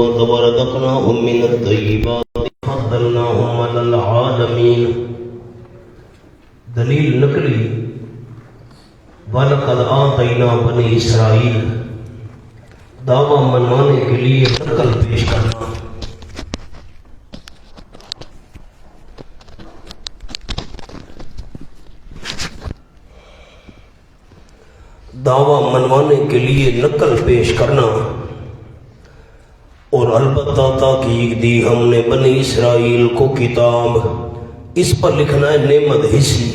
ورزقناهم من الطيبات فضلناهم على العالمين. دلیل نقلی وَلَقَدْ آتَيْنَا بَنِي اسرائیل، دعویٰ منوانے کے لیے نقل پیش کرنا. دعویٰ منوانے کے لیے نقل پیش کرنا. اور البتہ تاکید دی ہم نے بنی اسرائیل کو کتاب، اس پر لکھنا ہے نعمت حصی،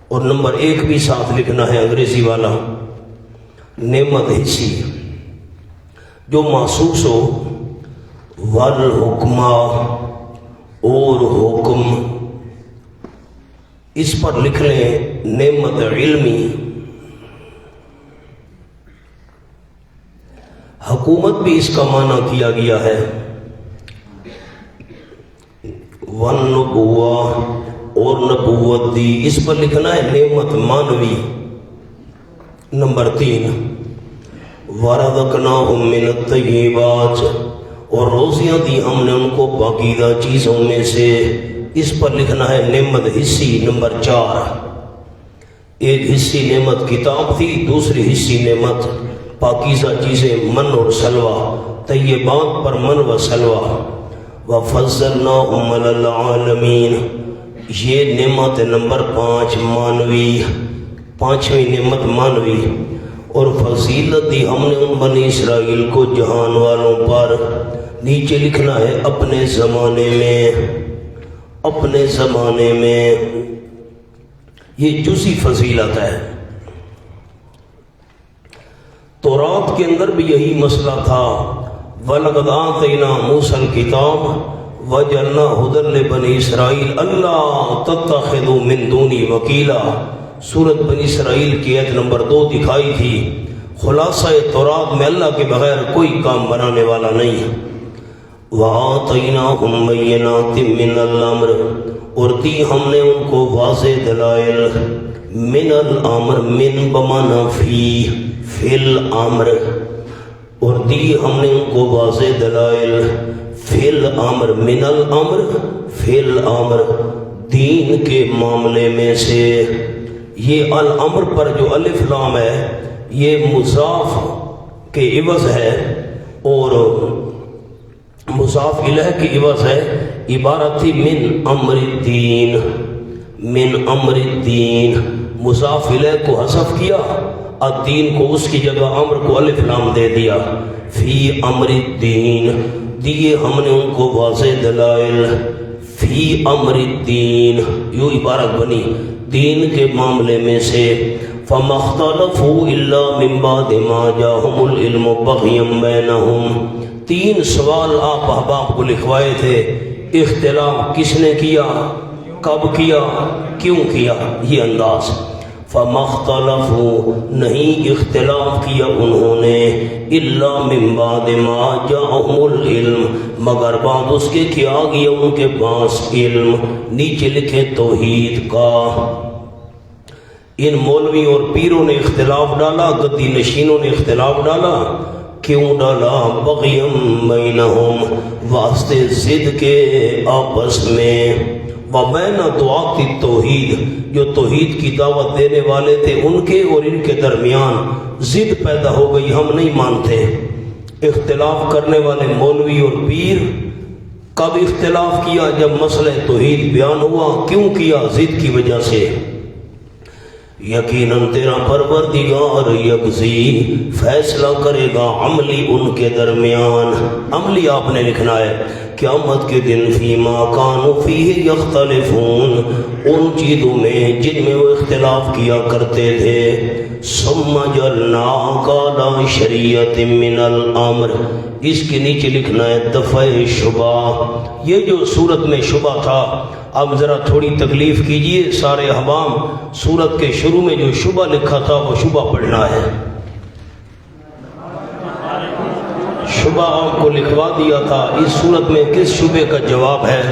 اور نمبر 1 بھی ساتھ لکھنا ہے انگریزی والا، نعمت حصی جو محسوس ہو. والحکمہ، اور حکم، اس پر لکھ لیں نعمت علمی. حکومت بھی اس کا معنی کیا گیا ہے. والنبوہ، اور نبوت دی، اس پر لکھنا ہے نعمت مانوی. نمبر 3 ورزقناہم من الطیبات، اور روزیاں دی ہم نے ان کو پاکیزہ چیزوں میں سے، اس پر لکھنا ہے نعمت حصی. نمبر 4 ایک حصی نعمت کتاب تھی، دوسری حصی نعمت پاکیزہ چیزیں من اور سلوہ، طیبات پر من و سلوہ. وَفَضَّلْنَاهُمْ عَلَى الْعَالَمِينَ، یہ نعمت نمبر 5 مانوی، 5ویں نعمت مانوی. اور فضیلت دی ہم نے ان بنی اسرائیل کو جہان والوں پر. نیچے لکھنا ہے اپنے زمانے میں، اپنے زمانے میں. یہ جزئی فضیلت ہے. تورات کے اندر بھی یہی مسئلہ تھا. وَلَقَدْ آتَيْنَا مُوسَى الْكِتَابَ وَجَعَلْنَا هُدًى لِبَنِي إِسْرَائِيلَ أَلَّا تَتَّخِذُوا مِن دُونِي وَكِيلًا. سورۃ بنی اسرائیل کی آیت نمبر 2 دکھائی تھی. خلاصہ تورات میں اللہ کے بغیر کوئی کام بنانے والا نہیں. وَآتَيْنَاهُمْ بَيِّنَاتٍ مِّنَ الْأَمْرِ، اور دی ہم نے ان کو واضح دلائل. من الامر، من بمعنی فی الامر، اور دی ہم نے ان کو واضح دلائل. فی الامر، من الامر، فی الامر، دین کے معاملے میں سے. یہ الامر پر جو الف لام ہے یہ مضاف کے عوض ہے، اور مضاف الیہ کی عوض ہے. عبارت تھی من امر الدین، من امر الدین. مضاف الیہ کو حذف کیا، الدین کو اس کی جگہ امر کو الف لام دے دیا. فی امر الدین، دیے ہم نے ان کو واضح دلائل. فی امر الدین، یوں عبارت بنی دین کے معاملے میں سے. فما اختلفوا الا من بعد ما جاءهم العلم بغيا بينهم. 3 سوال آپ احباب کو لکھوائے تھے. اختلاف کس نے کیا، کب کیا، کیوں کیا، یہ انداز. فما اختلفوا، نہیں اختلاف کیا انہوں نے، الا من بعد ما جاءهم العلم، مگر بعد اس کے کہ آ گیا ان کے پاس علم. نیچے لکھے توحید کا. ان مولوی اور پیروں نے اختلاف ڈالا، گدی نشینوں نے اختلاف ڈالا. کیوں ڈالا؟ بغیم بینہم، واسطے ضد کے آپس میں. وبین دعات التوحید، جو توحید کی دعوت دینے والے تھے ان کے اور ان کے درمیان ضد پیدا ہو گئی، ہم نہیں مانتے. اختلاف کرنے والے مولوی اور پیر کب اختلاف کیا؟ جب مسئلہ توحید بیان ہوا. کیوں کیا؟ ضد کی وجہ سے. یقیناً تیرا پروردگار یقضی، فیصلہ کرے گا عملی ان کے درمیان. عملی آپ نے لکھنا ہے. قیامت کے دن فیما کانوا فیہ یختلفون، ان چیزوں میں جن میں وہ اختلاف کیا کرتے تھے. ثم جعلناک علی شریعۃ من الامر، اس کے نیچے لکھنا ہے دفع شبہ. یہ جو صورت میں شبہ تھا، اب ذرا تھوڑی تکلیف کیجئے سارے احباب. سورت کے شروع میں جو شبہ لکھا تھا وہ شبہ پڑھنا ہے. شبہ آپ کو لکھوا دیا تھا. اس صورت میں کس شبے کا جواب ہے؟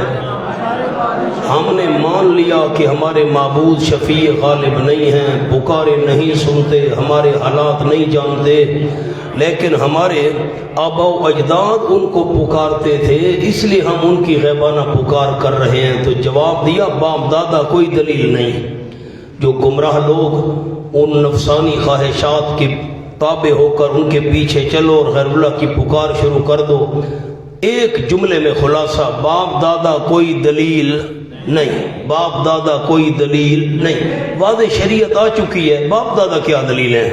ہم نے مان لیا کہ ہمارے معبود شفیع غالب نہیں ہیں، پکارے نہیں سنتے، ہمارے حالات نہیں جانتے، لیکن ہمارے آبا و اجداد ان کو پکارتے تھے، اس لیے ہم ان کی غیبانہ پکار کر رہے ہیں۔ تو جواب دیا باپ دادا کوئی دلیل نہیں۔ جو گمراہ لوگ ان نفسانی خواہشات کے تابع ہو کر ان کے پیچھے چلو اور غیر اللہ کی پکار شروع کر دو، ایک جملے میں خلاصہ، باپ دادا کوئی دلیل نہیں، باپ دادا کوئی دلیل نہیں، واضح شریعت آ چکی ہے، باپ دادا کیا دلیل ہے؟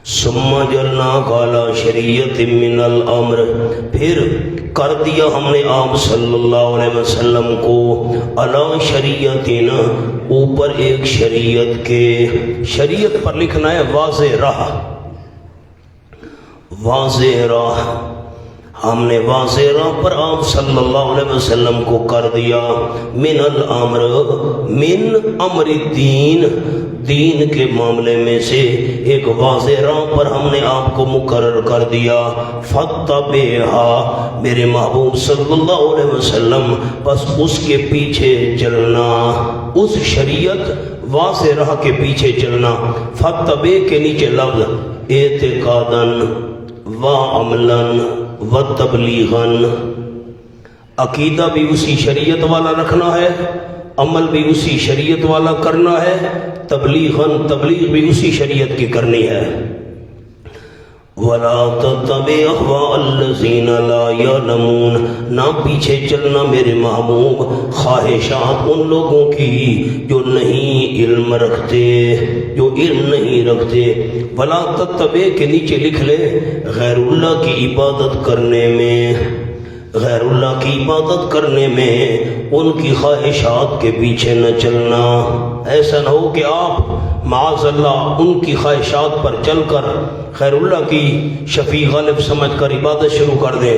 ثم جلنا کالا شریعت من الامر، پھر کر دیا ہم نے آپ صلی اللہ علیہ وسلم کو علی شریعتنا، اوپر ایک شریعت کے، شریعت پر لکھنا ہے واضح راہ، واضح راہ، ہم نے واضح راہ پر آپ صلی اللہ علیہ وسلم کو کر دیا، من الامر، من امر الدین، دین کے معاملے میں سے ایک واضح راہ پر ہم نے آپ کو مقرر کر دیا، فاتبعھا، میرے محبوب صلی اللہ علیہ وسلم، بس اس کے پیچھے چلنا، اس شریعت واضح راہ کے پیچھے چلنا، فتبع کے نیچے لفظ اعتقاداً و عملاً و تبلیغاً، عقیدہ بھی اسی شریعت والا رکھنا ہے، عمل بھی اسی شریعت والا کرنا ہے، تبلیغاً، تبلیغ بھی اسی شریعت کی کرنی ہے۔ وَلَا تَتَّبِعْ أَهْوَاءَ الَّذِينَ لَا يَعْلَمُونَ، نہ پیچھے چلنا میرے محبوب خواہشات ان لوگوں کی جو نہیں علم رکھتے، جو علم نہیں رکھتے۔ وَلَا تَتَّبِعْ کے نیچے لکھ لے غیر اللہ کی عبادت کرنے میں، غیر اللہ کی عبادت کرنے میں ان کی خواہشات کے پیچھے نہ چلنا، ایسا نہ ہو کہ آپ معاذ اللہ ان کی خواہشات پر چل کر غیر اللہ کی شفیع غالب سمجھ کر عبادت شروع کر دیں۔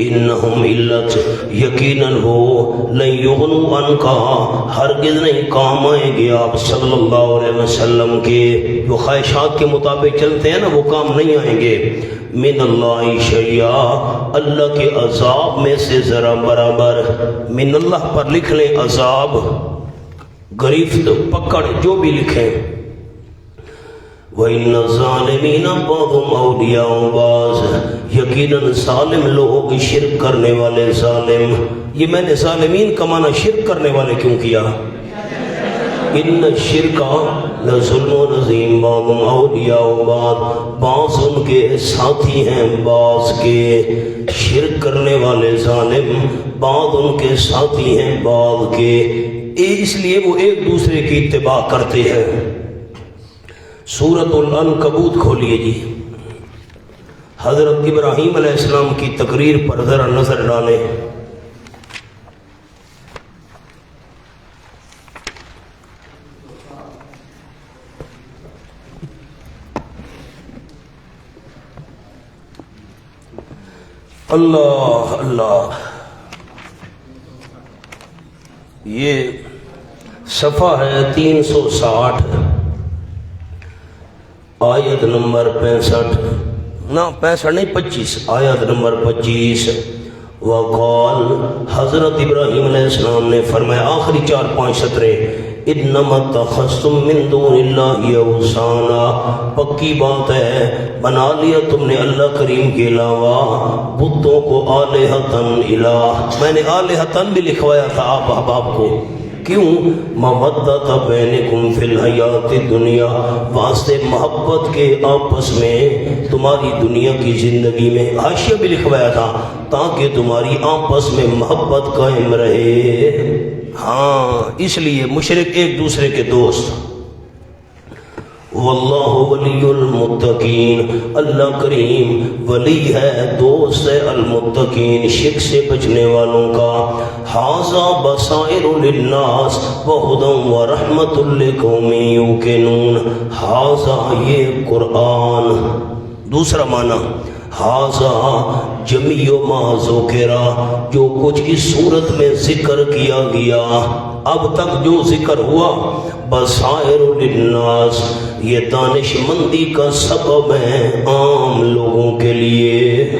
انہم علت، یقیناً وہ لن یغنوا عنکا، ہرگز نہیں کام آئیں گے آپ صلی اللہ علیہ وسلم کے، جو خواہشات کے مطابق چلتے ہیں نا وہ کام نہیں آئیں گے، من اللہ شیئا، اللہ کے عذاب میں سے ذرا برابر، من اللہ پر لکھ لیں عذاب، گریفت، پکڑ، جو بھی لکھیں۔ وَإِنَّ الظَّالِمِينَ بَعْضُهُمْ أَوْلِيَاءُ بَعْضٍ، یقیناً ظالم لوگ، شرک کرنے والے ظالم، یہ میں نے ظالمین کا معنی شرک کرنے والے کیوں کیا؟ ان الشرک لظلم عظیم، بعضهم أولیاء بعض، بعض ان کے ساتھی ہیں بعض کے، شرک کرنے والے ظالم بعض ان کے ساتھی ہیں بعض کے، اس لیے وہ ایک دوسرے کی اتباع کرتے ہیں۔ سورۃ العنکبوت کھولیے جی، حضرت ابراہیم علیہ السلام کی تقریر پر ذرا نظر ڈالیں۔ اللہ اللہ، یہ صفحہ ہے 360، آیت نمبر 65، نہ 65 نہیں 25، آیت نمبر 25۔ وقال، حضرت ابراہیم علیہ السلام نے فرمایا، آخری 4-5 سطریں، انما اتخذتم من دون اللہ اوثانا، پکی بات ہے بنا لیا تم نے اللہ کریم کے علاوہ بتوں کو آلہتن الہ، میں نے آلہتن بھی لکھوایا تھا آپ احباب کو، کیوں؟ مودۃ بینکم فی الحیات الدنیا، واسطے محبت کے آپس میں تمہاری دنیا کی زندگی میں، حاشیہ بھی لکھوایا تھا تاکہ تمہاری آپس میں محبت قائم رہے، ہاں اس لیے مشرک ایک دوسرے کے دوست۔ واللہ ولی المتقین، اللہ کریم ولی ہے، دوست ہے المتقین، شرک سے بچنے والوں کا۔ ھذا بصائر للناس وہدی ورحمۃ لقوم یوقنون، ھذا یہ قرآن، دوسرا معنی ھذا جمیع ما ذکر، جو کچھ اس صورت میں ذکر کیا گیا، اب تک جو ذکر ہوا، بصائر للناس، یہ دانش مندی کا سبب ہے عام لوگوں کے لیے۔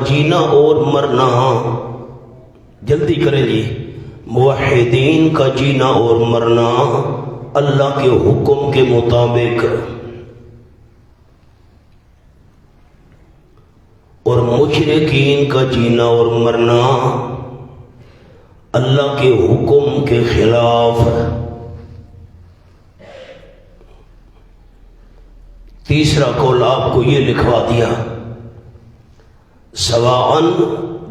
جینا اور مرنا، جلدی کریں جی، موحدین کا جینا اور مرنا اللہ کے حکم کے مطابق، اور مشرکین کا جینا اور مرنا اللہ کے حکم کے خلاف۔ تیسرا قول آپ کو یہ لکھوا دیا، سواءً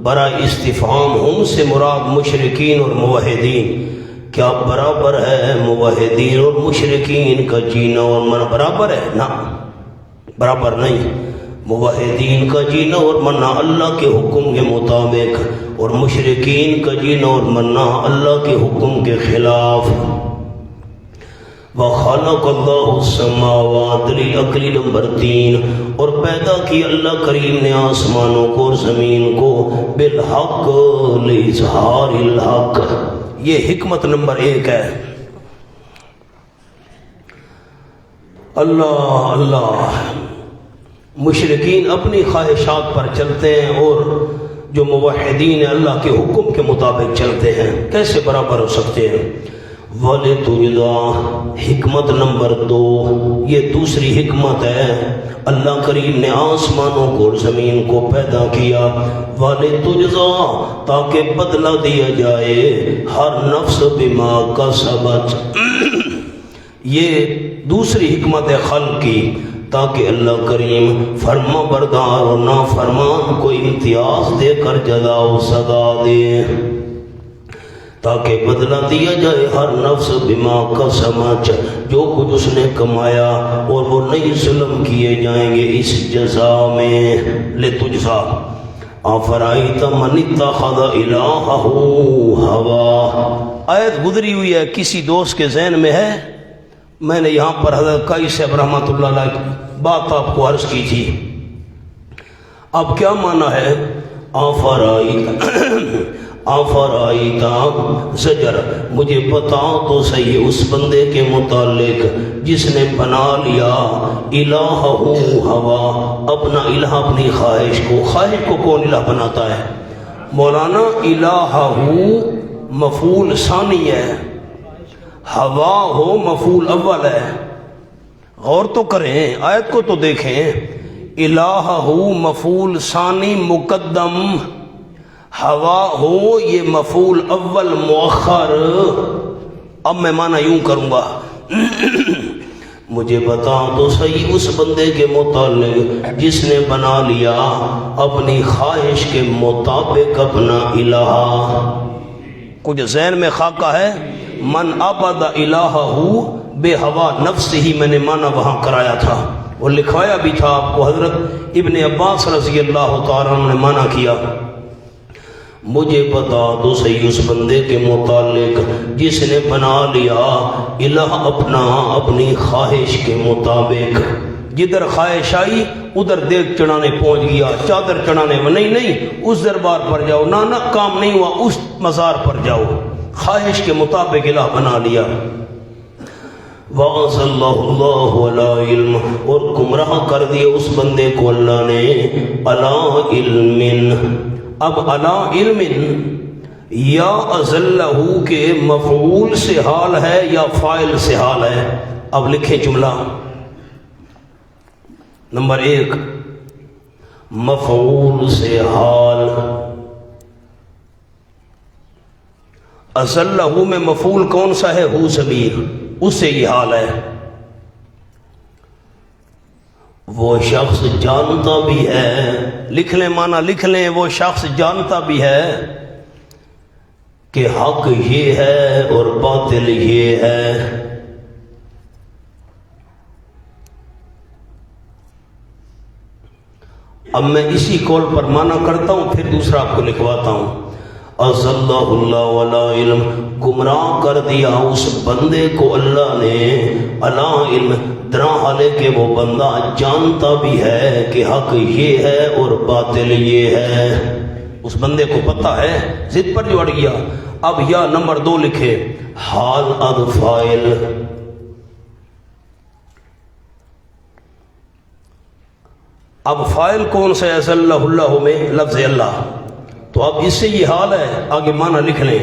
برائے استفہام، ہم سے مراد مشرکین اور موحدین، کیا برابر ہے موحدین اور مشرکین کا جینا اور مرنا؟ برابر ہے؟ نہ، برابر نہیں۔ موحدین کا جینا اور مرنا اللہ کے حکم کے مطابق، اور مشرکین کا جینا اور مرنا اللہ کے حکم کے خلاف۔ وَخَلَقَ اللَّهُ السَّمَاوَاتِ، دلیل عقلی نمبر 3، اور پیدا کی اللہ کریم نے آسمانوں کو اور زمین کو بالحق لِإِظْهَارِ الْحَقِّ، یہ حکمت نمبر 1 ہے۔ اللہ اللہ، مشرکین اپنی خواہشات پر چلتے ہیں اور جو موحدین اللہ کے حکم کے مطابق چلتے ہیں، کیسے برابر ہو سکتے ہیں؟ وَلِتُجْزَىٰ، حکمت نمبر 2، یہ دوسری حکمت ہے، اللہ کریم نے آسمانوں کو اور زمین کو پیدا کیا، وَلِتُجْزَىٰ، تاکہ بدلہ دیا جائے ہر نفس بما کسبت، یہ دوسری حکمت ہے خلق کی، تاکہ اللہ کریم فرما بردار اور نافرمان کو امتیاز دے کر جزا و سزا دے، تاکہ بدلہ دیا جائے ہر نفس بما کسبت، جو کچھ اس نے کمایا، اور وہ نہیں ظلم کیے جائیں گے اس جزا میں۔ لتجزا، افرائیت من اتخذ الہہ ہوا، آیت گزری ہوئی ہے، کسی دوست کے ذہن میں ہے؟ میں نے یہاں پر حضرت قائی صاحب رحمۃ اللہ علیہ بات آپ کو عرض کی تھی۔ اب کیا معنی ہے آفرائیتا زجر؟ مجھے بتا تو صحیح اس بندے کے متعلق جس نے بنا لیا الہ ہوا، اپنا الہ، اپنی خواہش کو۔ خواہش کو کون الہ بناتا ہے؟ مولانا، الہ مفعول ثانی ہے، ہوا ہو مفعول اول ہے۔ غور تو کریں، آیت کو تو دیکھیں، الہ ہو مفعول ثانی مقدم، ہوا ہو یہ مفعول اول مؤخر۔ اب میں معنی یوں کروں گا، مجھے بتا تو صحیح اس بندے کے متعلق جس نے بنا لیا اپنی خواہش کے مطابق اپنا الہ۔ کچھ ذہن میں خاکہ ہے؟ من عبد الہہ بے ہوا نفس ہی، میں نے معنی وہاں کرایا تھا، وہ لکھوایا بھی تھا آپ کو، حضرت ابن عباس رضی اللہ تعالیٰ عنہ نے معنی کیا، مجھے بتا تو صحیح اس بندے کے متعلق جس نے بنا لیا الہ اپنا اپنی خواہش کے مطابق۔ جدھر خواہش آئی ادھر دیکھ چڑھانے پہنچ گیا، چادر چڑھانے میں نہیں، اس دربار پر جاؤ، نہ کام نہیں ہوا اس مزار پر جاؤ، خواہش کے مطابق الہ بنا لیا۔ وَأَضَلَّهُ اللَّهُ عَلَىٰ عِلْمٍ، اور گمراہ کر دیا اس بندے کو اللہ نے عَلَىٰ عِلْمٍ۔ اب عَلَىٰ عِلْمٍ یا أَضَلَّهُ کے مفعول سے حال ہے یا فاعل سے حال ہے؟ اب لکھیں جملہ نمبر 1، مفعول سے حال۔ اضلہ میں مفعول کون سا ہے؟ ہو ضمیر، اس سے یہ حال ہے۔ وہ شخص جانتا بھی ہے، لکھ لیں معنی لکھ لیں، وہ شخص جانتا بھی ہے کہ حق یہ ہے اور باطل یہ ہے۔ اب میں اسی قول پر معنی کرتا ہوں، پھر دوسرا آپ کو لکھواتا ہوں۔ اضلہ اللہ علی علم، گمراہ کر دیا اس بندے کو اللہ نے علی علم، درا حالے کہ وہ بندہ جانتا بھی ہے کہ حق یہ ہے اور باطل یہ ہے۔ اس بندے کو پتہ ہے، ضد پر جو اڑ گیا۔ اب یا نمبر 2 لکھے، حال اد فاعل۔ اب فاعل کون سا ہے اللہ اللہ میں؟ لفظ اللہ. تو اب اس سے یہ حال ہے، آگے معنی لکھ لیں.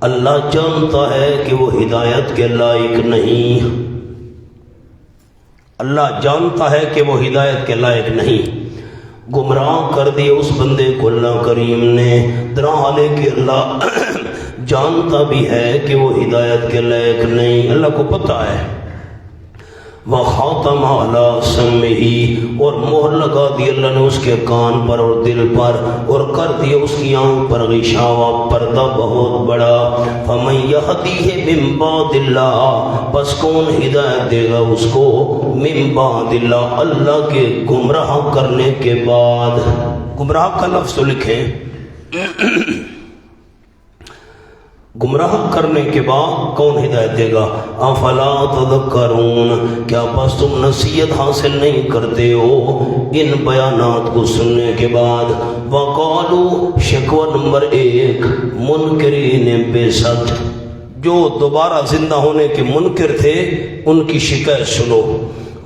اللہ جانتا ہے کہ وہ ہدایت کے لائق نہیں. اللہ جانتا ہے کہ وہ ہدایت کے لائق نہیں. گمراہ کر دیا اس بندے کو اللہ کریم نے، درحالے کہ اللہ جانتا بھی ہے کہ وہ ہدایت کے لائق نہیں. اللہ کو پتہ ہے. وَخَاتَمَ عَلَىٰ سَمْعِهِ، اور مہر لگا دی اللہ نے اس کے کان پر اور دل پر، اور کر دیا اس کی آنکھ پر غشاوہ، پردہ بہت بڑا. فَمَن يَهْدِيهِ مِن بَعْدِ اللَّهِ، بس کون ہدایت دے گا اس کو؟ مِن بَعْدِ اللَّهِ، اللہ کے گمراہ کرنے کے بعد. گمراہ کا لفظ تو لکھیں. گمراہ کرنے کے بعد کون ہدایت دے گا؟ افلا تذکرون، کیا بس تم نصیحت حاصل نہیں کرتے ہو ان بیانات کو سننے کے بعد؟ وقالو، شکوہ نمبر 1، منکرین بِسَتْ، جو دوبارہ زندہ ہونے کے منکر تھے ان کی شکایت سنو.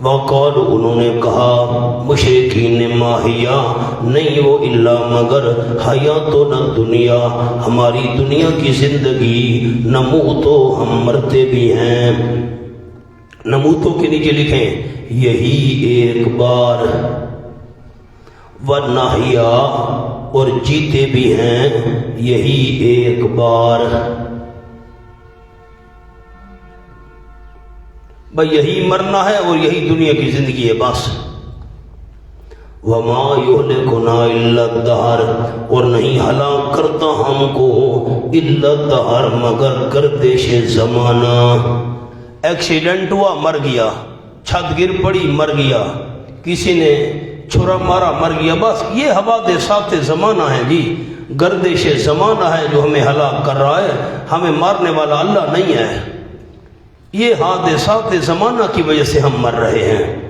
وقالو، انہوں نے کہا مشرکین، ماہیا، نہیں وہ الا مگر حیاتنا دنیا، ہماری دنیا کی زندگی، نموتو، ہم مرتے بھی ہیں. نموتو کے نیچے لکھیں یہی ایک بار، ونحیا، اور جیتے بھی ہیں یہی ایک بار. بھئی یہی مرنا ہے اور یہی دنیا کی زندگی ہے بس. وما یہلکنا الا الدہر، اور نہیں ہلاک کرتا ہم کو الا الدہر مگر گردش زمانہ. ایکسیڈنٹ ہوا مر گیا، چھت گر پڑی مر گیا، کسی نے چھرا مارا مر گیا، بس یہ حوادثات زمانہ ہے جی. گردش زمانہ ہے جو ہمیں ہلاک کر رہا ہے، ہمیں مارنے والا اللہ نہیں ہے. یہ حادثات زمانہ کی وجہ سے ہم مر رہے ہیں.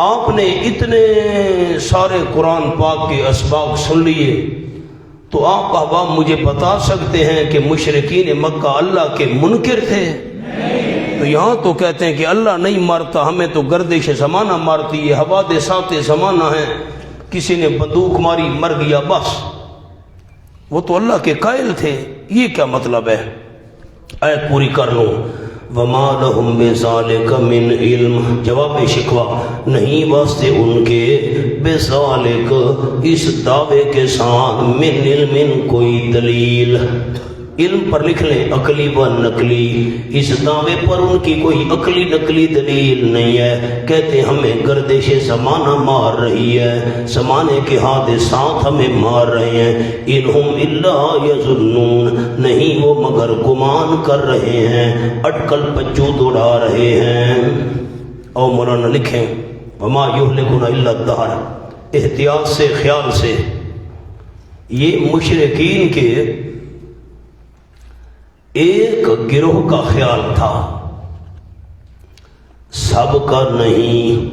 آپ نے اتنے سارے قرآن پاک کے اسباق سن لیے، تو آپ احباب مجھے بتا سکتے ہیں کہ مشرکین مکہ اللہ کے منکر تھے؟ تو یہاں تو کہتے ہیں کہ اللہ نہیں مارتا، ہمیں تو گردش زمانہ مارتی ہے، حوادثات زمانہ ہیں، کسی نے بندوق ماری مر گیا بس. وہ تو اللہ کے قائل تھے. یہ کیا مطلب ہے؟ آیت پوری کر لوں. وما لهم بذلك من علم، جواب شکوہ، نہیں واسطے ان کے بذلك، اس دعوے کے ساتھ، من علم، کوئی دلیل. علم پر لکھ لیں عقلی و نقلی. اس دعوے پر ان کی کوئی عقلی نقلی دلیل نہیں ہے. کہتے ہمیں گردش زمانہ مار رہی ہے، زمانے کے حادثات ہمیں مار رہے ہیں. انہم الا یظنون، نہیں وہ مگر گمان کر رہے ہیں، اٹکل پچود اڑا رہے ہیں. اور مولانا لکھیں وما یہلکنا الا الدہر. احتیاط سے، خیال سے، یہ مشرکین کے ایک گروہ کا خیال تھا، سب کا نہیں.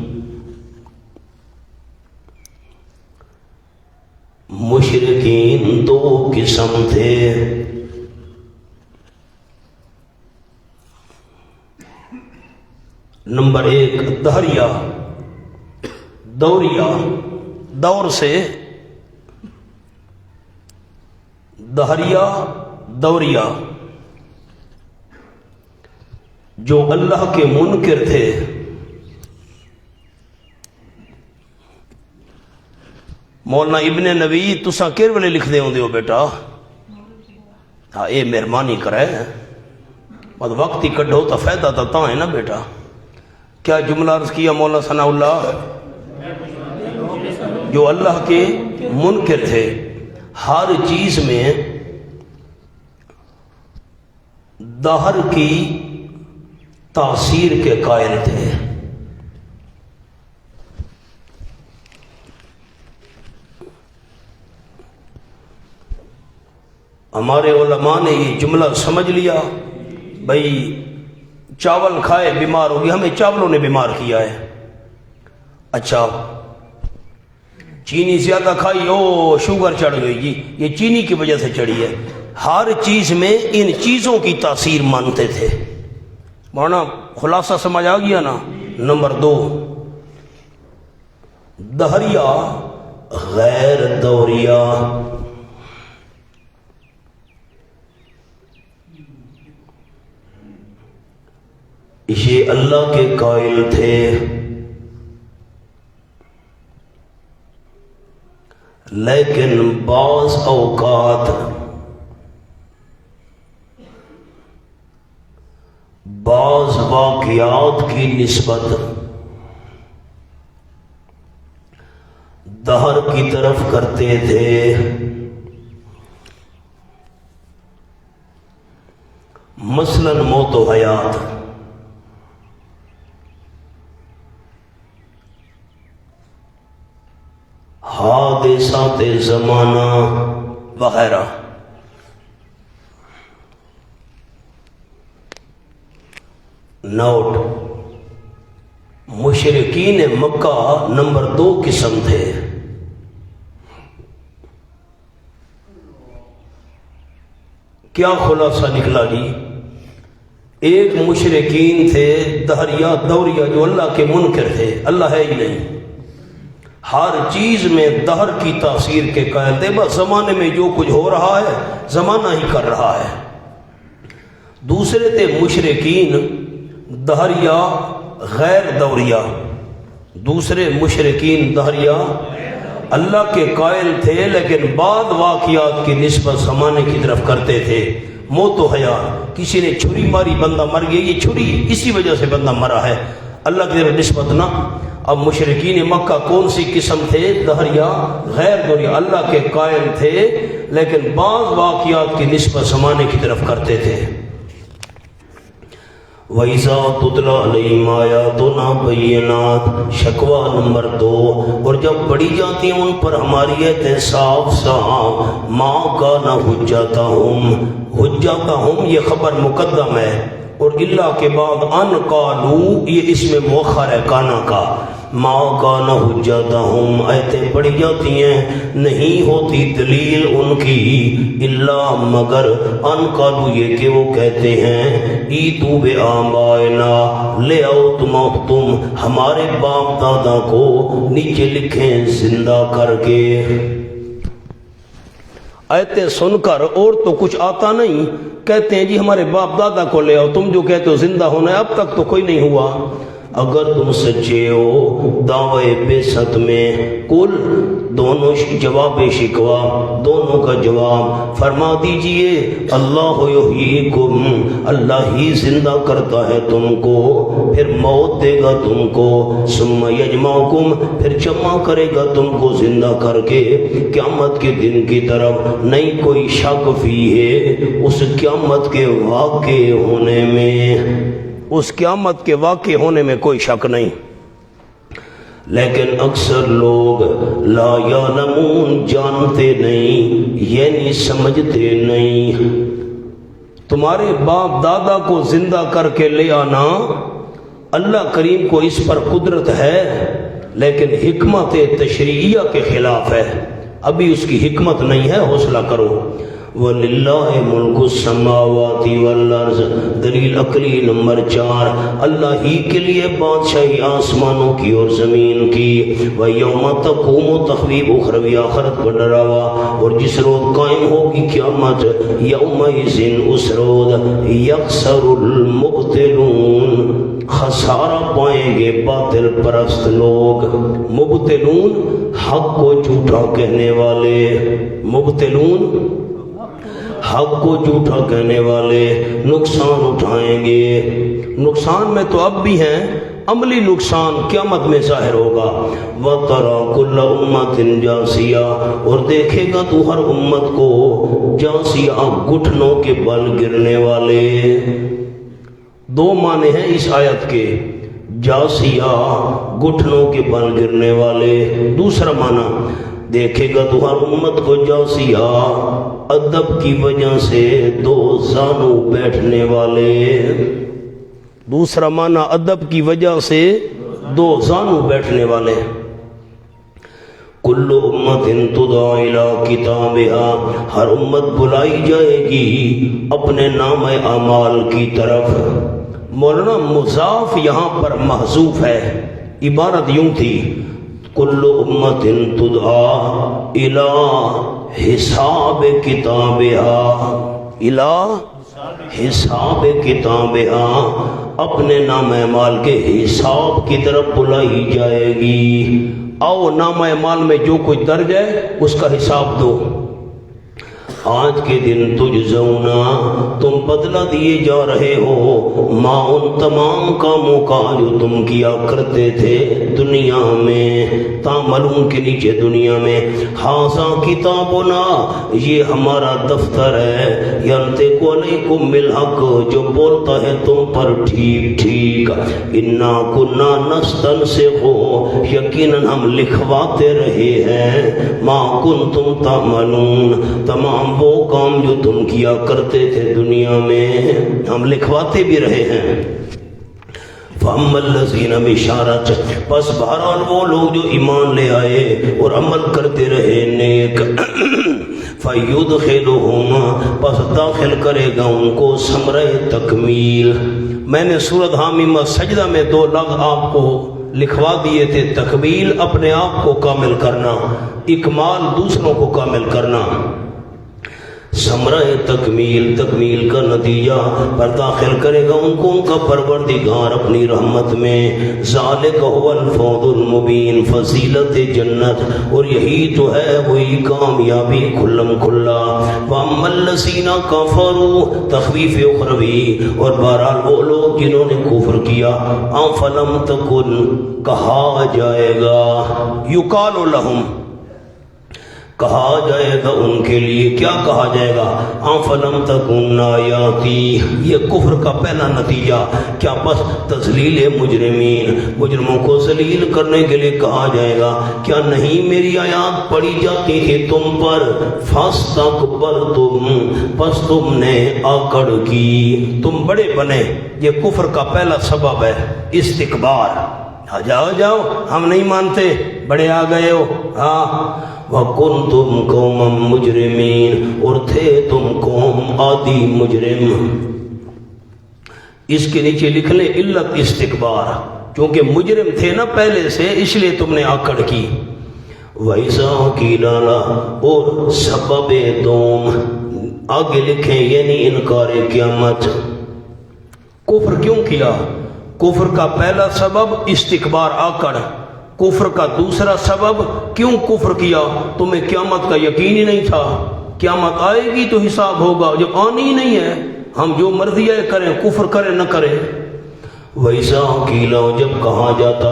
مشرکین دو قسم تھے. نمبر 1 دہریہ، دوریہ، دور سے دہریہ، دوریہ، جو اللہ کے منکر تھے. مولانا ابن نبی تساں کیر ویلے لکھ دے ہوندے ہو بیٹا؟ ہاں اے مہربانی کرے، بس وقت ہی کڈھو تو فائدہ تو ہے نا بیٹا. کیا جملہ عرض کیا مولانا ثناء اللہ؟ جو اللہ کے منکر تھے، ہر چیز میں دہر کی تاثیر کے قائل تھے. ہمارے علماء نے یہ جملہ سمجھ لیا، بھئی چاول کھائے بیمار ہو گیا، ہمیں چاولوں نے بیمار کیا ہے. اچھا چینی زیادہ کھائی، او شوگر چڑھ گئی، جی یہ چینی کی وجہ سے چڑھی ہے. ہر چیز میں ان چیزوں کی تاثیر مانتے تھے. مولانا خلاصہ سمجھ آ گیا نا؟ نمبر 2، دہریا غیر دوریا، یہ اللہ کے قائل تھے، لیکن بعض اوقات بعض واقعات کی نسبت دہر کی طرف کرتے تھے۔ مثلاً موت و حیات، حادثات زمانہ وغیرہ۔ نوٹ: مشرکین مکہ نمبر 2 قسم تھے۔ کیا خلاصہ نکلا جی؟ ایک مشرکین تھے دہریا دوریا جو اللہ کے منکر تھے، اللہ ہے ہی نہیں، ہر چیز میں دہر کی تاثیر کے قائل تھے، بس زمانے میں جو کچھ ہو رہا ہے زمانہ ہی کر رہا ہے۔ دوسرے تھے مشرکین دہریا غیر دوریا، دوسرے مشرکین دہریا اللہ کے قائل تھے لیکن بعد واقعات کی نسبت زمانے کی طرف کرتے تھے۔ موت و حیات، کسی نے چھری ماری بندہ مر گیا، یہ چھری اسی وجہ سے بندہ مرا ہے، اللہ کی طرف نسبت نہ۔ اب مشرکین مکہ کون سی قسم تھے؟ دہریا غیر دوریا، اللہ کے قائل تھے لیکن بعض واقعات کی نسبت زمانے کی طرف کرتے تھے۔ وَإِذَا تُتْلَىٰ عَلَيْهِمْ آيَاتُنَا بَيِّنَاتٍ، شکوہ نمبر 2، اور جب پڑھی جاتی ہیں ان پر ہماری آیتیں صاف صاف، مَا كَانَ حُجَّتَهُمْ، حجتہم یہ خبر مقدم ہے، اور اللہ کے بعد ان قالوا یہ اسم مؤخر ہے کانا کا، ما کان حجتہم، آیتیں پڑھی جاتی ہیں نہیں ہوتی دلیل ان کی الا مگر ان قالوا یہ کہ وہ کہتے ہیں ایتو بآبائنا، لے آؤ تم ہمارے باپ دادا کو نیچے لکھیں زندہ کر کے۔ آیتیں سن کر اور تو کچھ آتا نہیں، کہتے ہیں جی ہمارے باپ دادا کو لے آؤ، تم جو کہتے ہو زندہ ہونا ہے اب تک تو کوئی نہیں ہوا۔ اگر تم سچے ہو دعوے بعثت میں، کل دونوں جواب شکوا، دونوں کا جواب فرما دیجئے اللہ یحییکم، اللہ ہی زندہ کرتا ہے تم کو، پھر موت دے گا تم کو، ثم یجمعکم، پھر جمع کرے گا تم کو زندہ کر کے قیامت کے دن کی طرف۔ نہیں کوئی شک فی ہے اس قیامت کے واقع ہونے میں، اس قیامت کے واقع ہونے میں کوئی شک نہیں، لیکن اکثر لوگ لا یعلمون، جانتے نہیں یعنی سمجھتے نہیں۔ تمہارے باپ دادا کو زندہ کر کے لے آنا اللہ کریم کو اس پر قدرت ہے، لیکن حکمت تشریعیہ کے خلاف ہے، ابھی اس کی حکمت نہیں ہے، حوصلہ کرو۔ وَلِلَّهِ مُلْكُ السَّمَاوَاتِ وَالْأَرْضِ، دلیل عقلی نمبر 4، اللہ ہی کے لیے بادشاہی آسمانوں کی اور زمین کی۔ وَيَوْمَ تَقُومُ، تخویب اخروی آخرت پر ڈراوا، اور جس روز قائم ہوگی قیامت، یومئذ اس روز، یخسر المبطلون، خسارہ پائیں گے باطل پرست لوگ۔ مبطلون حق کو جھوٹا کہنے والے، مبطلون حق کو جھوٹا کہنے والے نقصان اٹھائیں گے۔ نقصان میں تو اب بھی ہیں، عملی نقصان قیامت میں ظاہر ہوگا۔ وَتَرَى كُلَّ أُمَّةٍ جَاثِيَةً، اور دیکھے گا تو ہر امت کو جاسیہ، گھٹنوں کے بل گرنے والے۔ دو معنی ہیں اس آیت کے، جاسیہ گھٹنوں کے بل گرنے والے، دوسرا معنی دیکھے گا تو ہر امت کو جاسیہ، ادب کی وجہ سے دو زانو بیٹھنے والے، دوسرا معنی ادب کی وجہ سے دو زانو بیٹھنے والے۔ کل امت تدعی الی کتابها، ہر امت بلائی جائے گی اپنے نام اعمال کی طرف۔ مولانا مضاف یہاں پر محذوف ہے، عبارت یوں تھی کل امت تدعا الی حساب کتابہا، الی حساب کتابہا، اپنے نام اعمال کے حساب کی طرف بلائی جائے گی۔ آؤ نام اعمال میں جو کچھ درج ہے اس کا حساب دو۔ آج کے دن تجزونا، تم بدلہ دیے جا رہے ہو، ما ان تمام کاموں کا جو تم کیا کرتے تھے دنیا میں، تعملون کے نیچے دنیا میں، ھذا کتابنا، یہ ہمارا دفتر ہے، ینطق علیکم بالحق، جو بولتا ہے تم پر ٹھیک ٹھیک، انا کنا نستنسخ، یقیناً ہم لکھواتے رہے ہیں، ما کنتم تعملون، تمام وہ کام جو تم کیا کرتے تھے دنیا میں ہم لکھواتے بھی رہے ہیں۔ فَأَمَّا الَّذِينَ بِشَارَتْ، پس بہرحال وہ لوگ جو ایمان لے آئے اور عمل کرتے رہے نیک، فَيُدْخِلُهُمْ، پس داخل کرے گا ان کو ثمرہ تکمیل۔ میں نے سورۃ حامیم سجدہ میں 2 لفظ آپ کو لکھوا دیے تھے، تکمیل اپنے آپ کو کامل کرنا، اکمال دوسروں کو کامل کرنا۔ ثمرہ تکمیل، تکمیل کا نتیجہ پر داخل کرے گا ان کو ان کا پروردگار اپنی رحمت میں، ذالک هو الفوز المبین، فضیلت جنت، اور یہی تو ہے وہی کامیابی کھلم کھلا۔ واما الذین کفروا، تخویف اخروی، اور بہرحال وہ لوگ جنہوں نے کفر کیا، افلم تکن، کہا جائے گا، یقال لہم، کہا جائے گا ان کے لیے، کیا کہا جائے گا، افلم تکن آیاتی، یہ کفر کا پہلا نتیجہ، کیا بس تذلیل مجرمین، مجرموں کو ذلیل کرنے کے لیے کہا جائے گا، کیا نہیں میری آیات پڑھی جاتی تھی تم پر، فاستکبرتم، پس تم نے آکڑ کی، تم بڑے بنے، یہ کفر کا پہلا سبب ہے، استکبار، جاؤ جاؤ ہم نہیں مانتے، بڑے آ گئے ہو، ہاں، وَكُنْتُمْ قَوْمًا مُجْرِمِينَ، اور تھے تم قوم عادی مجرم۔ اس کے نیچے لکھ لیں علت استکبار، کیونکہ مجرم تھے نا پہلے سے، اس لیے تم نے آکڑ کی۔ وَإِذَا قِيلَ لَهُمْ، اور سبب دوم آگے لکھیں یعنی انکار قیامت۔ کفر کیوں کیا؟ کفر کا پہلا سبب استکبار، آکڑ۔ کفر کا دوسرا سبب کیوں کفر کیا؟ تمہیں قیامت کا یقین ہی نہیں تھا، قیامت آئے گی تو حساب ہوگا، جب آنی ہی نہیں ہے ہم جو مرضی ہے کریں، کفر کریں نہ کریں۔ وَإِذَا قِيلَ، جب کہا جاتا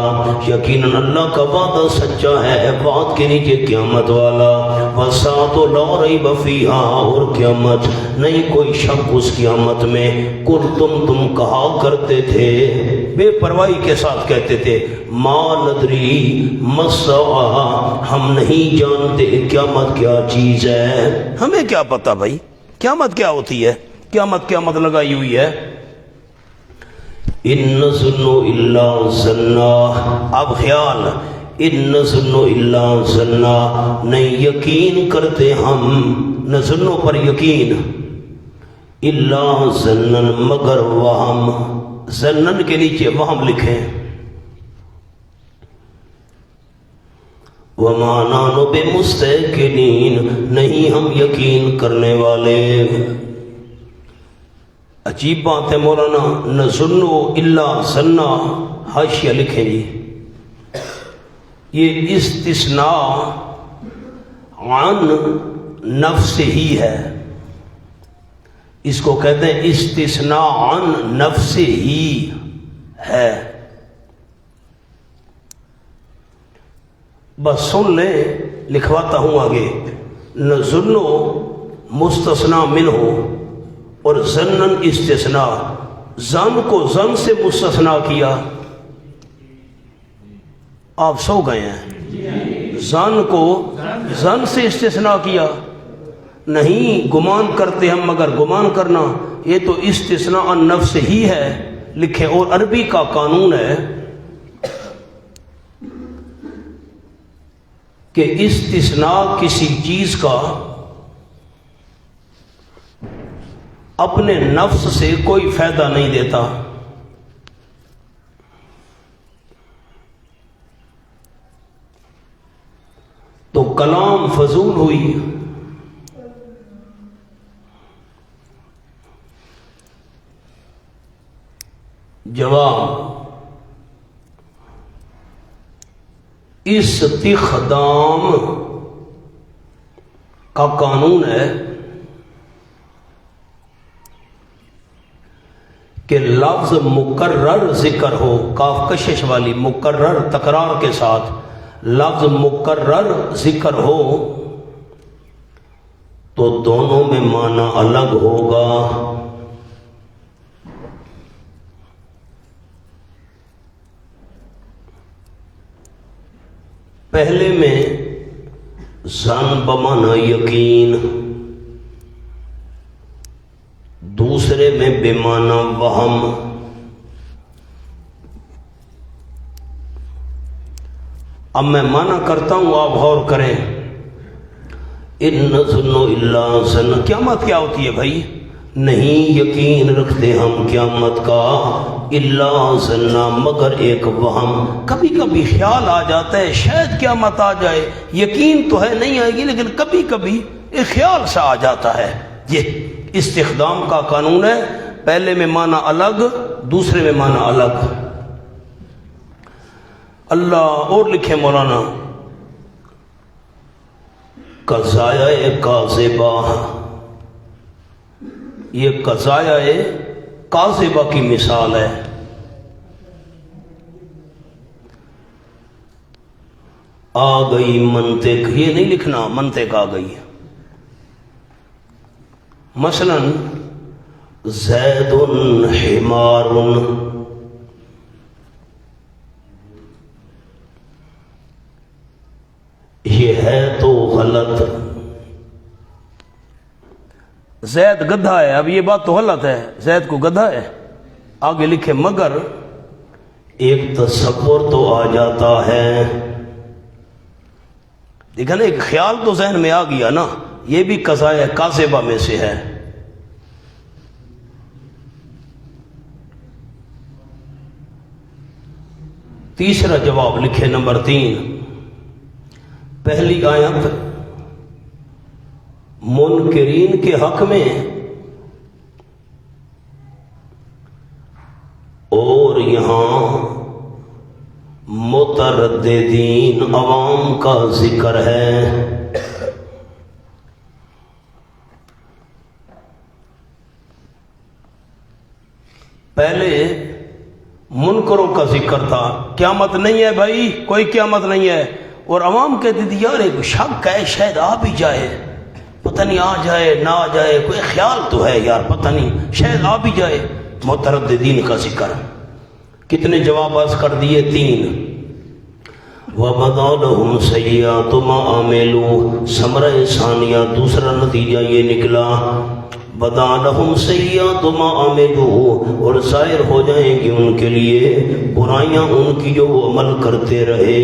یقیناً اللہ کا وعدہ سچا ہے، بات کے نیچے قیامت والا، وَالسَّاعَةُ لَا رَيْبَ فِيهَا، اور قیامت نہیں کوئی شک اس قیامت میں، تم کہا کرتے تھے، بے پرواہی کے ساتھ کہتے تھے، ما ندری ما الساعہ، ہم نہیں جانتے قیامت کیا چیز ہے، ہمیں کیا پتا بھائی قیامت کیا ہوتی ہے، قیامت قیامت لگائی ہوئی ہے۔ ان نظن الا ظنا، اب خیال، ان نظن الا ظنا، نہیں یقین کرتے ہم، نظنوں پر یقین، الا ظنن، مگر وہم، ظنن کے نیچے وہم لکھیں، وما نحن بمستيقنين، نہیں ہم یقین کرنے والے۔ عجیب بات ہے مولانا، نظن الا ظنا، حاشیہ لکھیں جی، یہ استثناء عن نفس ہی ہے، اس کو کہتے ہیں استثناء عن نفس ہی ہے۔ بس سن لیں، لکھواتا ہوں آگے، نظن مستثنیٰ منہ، اور ظنن استثناء، ظن کو ظن سے مستثنیٰ کیا، آپ سو گئے ہیں، ظن کو ظن سے استثناء کیا، نہیں گمان کرتے ہم مگر گمان کرنا، یہ تو استثناء عن نفس ہی ہے لکھے، اور عربی کا قانون ہے کہ استثناء کسی چیز کا اپنے نفس سے کوئی فائدہ نہیں دیتا، کلام فضول ہوئی. جواب: استخدام کا قانون ہے کہ لفظ مکرر ذکر ہو، کاف کشش والی مکرر تکرار کے ساتھ لفظ مکرر ذکر ہو تو دونوں میں معنی الگ ہوگا. پہلے میں ظن بمعنی یقین، دوسرے میں بمعنی وہم. اب میں معنی کرتا ہوں، آپ غور کریں. ان نظن الا ظن، قیامت کیا ہوتی ہے بھائی؟ نہیں یقین رکھتے ہم قیامت کا، الا ظن مگر ایک وہم. کبھی کبھی خیال آ جاتا ہے شاید قیامت آ جائے، یقین تو ہے نہیں آئے گی، لیکن کبھی کبھی ایک خیال سا آ جاتا ہے. یہ استخدام کا قانون ہے، پہلے میں معنی الگ، دوسرے میں معنی الگ. اللہ اور لکھے مولانا، قضایہ کاذبہ، یہ قضایہ کاذبہ کی مثال ہے. آ گئی منطق، یہ نہیں لکھنا منطق آ گئی. مثلا زید حمار، یہ ہے تو غلط. زید گدھا ہے، اب یہ بات تو غلط ہے، زید کو گدھا ہے. آگے لکھے مگر ایک تصور تو آ جاتا ہے. دیکھا نا، ایک خیال تو ذہن میں آ گیا نا، یہ بھی قضایہ کاذبہ میں سے ہے. تیسرا جواب لکھے نمبر 3. پہلی آیت منکرین کے حق میں اور یہاں مترددین عوام کا ذکر ہے. پہلے منکروں کا ذکر تھا، قیامت نہیں ہے بھائی، کوئی قیامت نہیں ہے. اور عوام کہتی تھی یار ایک شک ہے، شاید آ بھی جائے، پتہ نہیں آ جائے نہ آ جائے، کوئی خیال تو ہے یار، پتہ نہیں شاید آ بھی جائے. مترددین کا ذکر. کتنے جواب عرض کر دیے؟ 3. وَبَدَا لَهُمْ سَيِّئَاتُ مَا عَمِلُوا، ثمرہ ثانیہ دوسرا نتیجہ یہ نکلا، بَدَا لَهُمْ سَيِّئَاتُ مَا عَمِلُوا، اور ظاہر ہو جائیں گی ان کے لیے برائیاں ان کی جو وہ عمل کرتے رہے،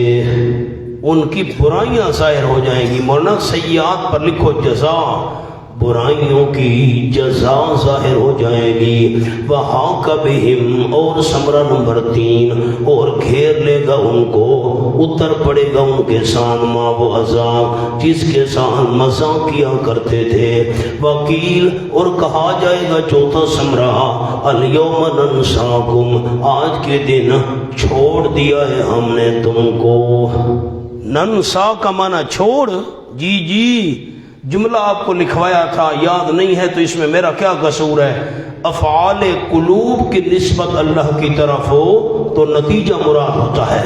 ان کی برائیاں ظاہر ہو جائیں گی. مولانا سیئات پر لکھو جزا، برائیوں کی جزا ظاہر ہو جائے گی. وَحَاقَ بِهِمْ، اور ثمرہ نمبر 3، اور گھیر لے گا ان کو، اتر پڑے گا ان کے ساتھ ما وہ عذاب جس کے ساتھ مزاح کیا کرتے تھے. وکیل، اور کہا جائے گا چوتھا ثمرہ، اليوم ننساکم، آج کے دن چھوڑ دیا ہے ہم نے تم کو. ننسا کا معنی چھوڑ، جی جملہ آپ کو لکھوایا تھا، یاد نہیں ہے تو اس میں میرا کیا قصور ہے. افعال قلوب کی نسبت اللہ کی طرف ہو تو نتیجہ مراد ہوتا ہے.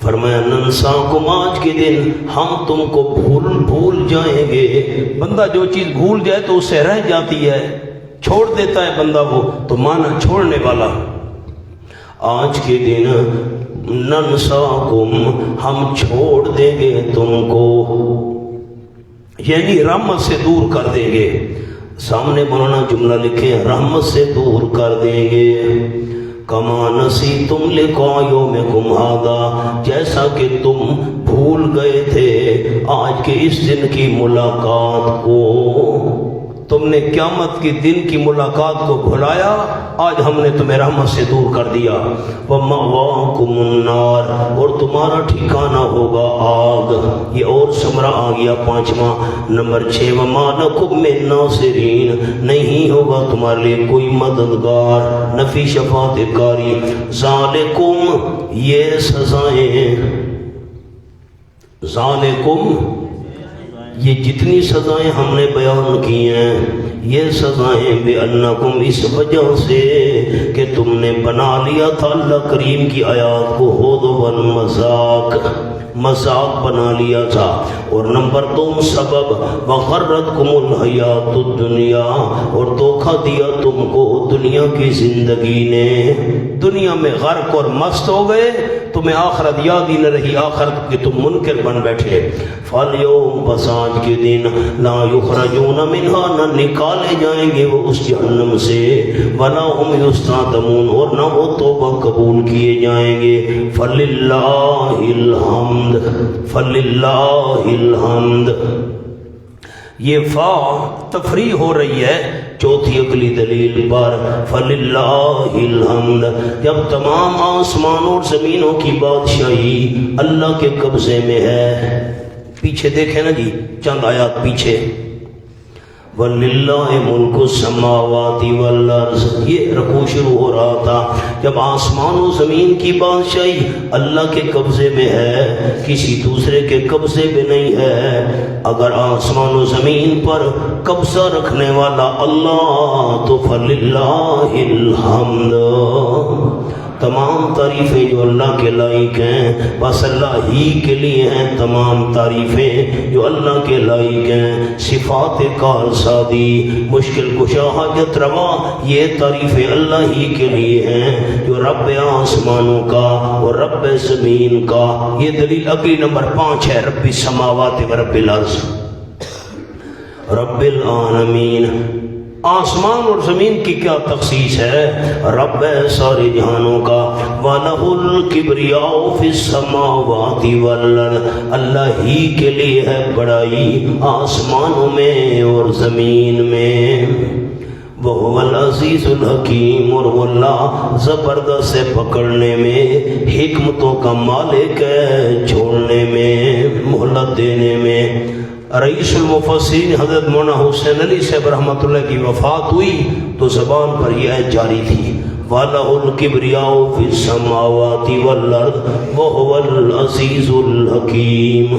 فرمایا ننساکم، آج کے دن ہم تم کو بھول جائیں گے. بندہ جو چیز بھول جائے تو اسے رہ جاتی ہے، چھوڑ دیتا ہے بندہ، وہ تو معنی چھوڑنے والا. آج کے دن ننساکم، ہم چھوڑ دیں گے تم کو، یعنی رحمت سے دور کر دیں گے. سامنے مولانا جملہ لکھے، رحمت سے دور کر دیں گے. کما نسیتم لقاء یومکم ھذا، جیسا کہ تم بھول گئے تھے آج کے اس دن کی ملاقات کو، تم نے قیامت کے دن کی ملاقات کو بھلایا، آج ہم نے تمہیں رحمت سے دور کر دیا۔ وَمَأْوَاكُمُ النَّارُ، اور تمہارا ٹھکانہ ہوگا آگ۔ یہ اور ثمرہ آ گیا پانچواں۔ نمبر 6، وَمَا لَكُم مِّن نَاصِرِينَ، نہیں ہوگا تمہارے لیے کوئی مددگار، نفی شفاعت کاری۔ ذالکم، یہ سزائیں، ذالکم، یہ جتنی سزائیں ہم نے بیان کی ہیں، یہ سزائیں بِأَنَّكُمْ، اس وجہ سے کہ تم نے بنا لیا تھا اللہ کریم کی آیات کو ہزواً مذاق، مذاق بنا لیا تھا۔ اور نمبر 2 سبب، وَغَرَّتْكُمُ الْحَيَاةُ الدُّنْيَا، اور دھوکہ دیا تم کو دنیا کی زندگی نے، دنیا میں غرق اور مست ہو گئے، تمہیں آخرت یاد ہی نہ رہی، آخرت کے تم منکر بن بیٹھے۔ فَالْيَوْمَ، بس آج کے دن، لَا يُخْرَجُونَ مِنْهَا، نہ نکالے جائیں گے وہ اس جہنم سے، وَلَا هُمْ يُسْتَعْتَبُونَ، اور نہ وہ توبہ قبول کیے جائیں گے۔ فَلِلَّهِ الْحَمْدُ، فَلِلَّهِ الْحَمْدُ، یہ فا تفریح ہو رہی ہے چوتھی اگلی دلیل پر، فَلِلَّهِ الْحَمْدُ، جب تمام آسمانوں اور زمینوں کی بادشاہی اللہ کے قبضے میں ہے۔ پیچھے دیکھیں نا جی، چند آیات پیچھے، وَلِلَّهِ مُلْكُ السَّمَاوَاتِ وَالْأَرْضِ، یہ رکوع شروع ہو رہا تھا، جب آسمان و زمین کی بادشاہی اللہ کے قبضے میں ہے، کسی دوسرے کے قبضے میں نہیں ہے۔ اگر آسمان و زمین پر قبضہ رکھنے والا اللہ تو فَلِلَّهِ الْحَمْدُ، تمام تعریفیں جو اللہ کے لائق ہیں، بس اللہ ہی کے لیے ہیں، تمام تعریفیں جو اللہ کے لائق ہیں۔ صفات کارسازی، مشکل کشا، حاجت روا، یہ تعریفیں اللہ ہی کے لیے ہیں جو رب آسمانوں کا اور رب زمین کا۔ یہ دلیل اگلی نمبر 5 ہے، رب السماوات و رب الارض، رب العالمین۔ آسمان اور زمین کی کیا تخصیص ہے؟ رب ہے سارے جہانوں کا۔ وَلَهُ الْكِبْرِيَاءُ فِي السَّمَاوَاتِ وَالْأَرْضِ، اللہ ہی کے لیے ہے بڑائی آسمانوں میں اور زمین میں۔ وَهُوَ الْعَزِيزُ الْحَكِيمُ، اور وہ اللہ زبردست ہے پکڑنے میں، حکمتوں کا مالک ہے چھوڑنے میں، مہلت دینے میں۔ رئیس المفسرین حضرت مولانا حسین علی صاحب رحمۃ اللہ کی وفات ہوئی تو زبان پر یہ آیت جاری تھی، وَلَهُ الْكِبْرِيَاءُ فِي السَّمَاوَاتِ وَالْأَرْضِ وَهُوَ الْعَزِيزُ الْحَكِيمُ۔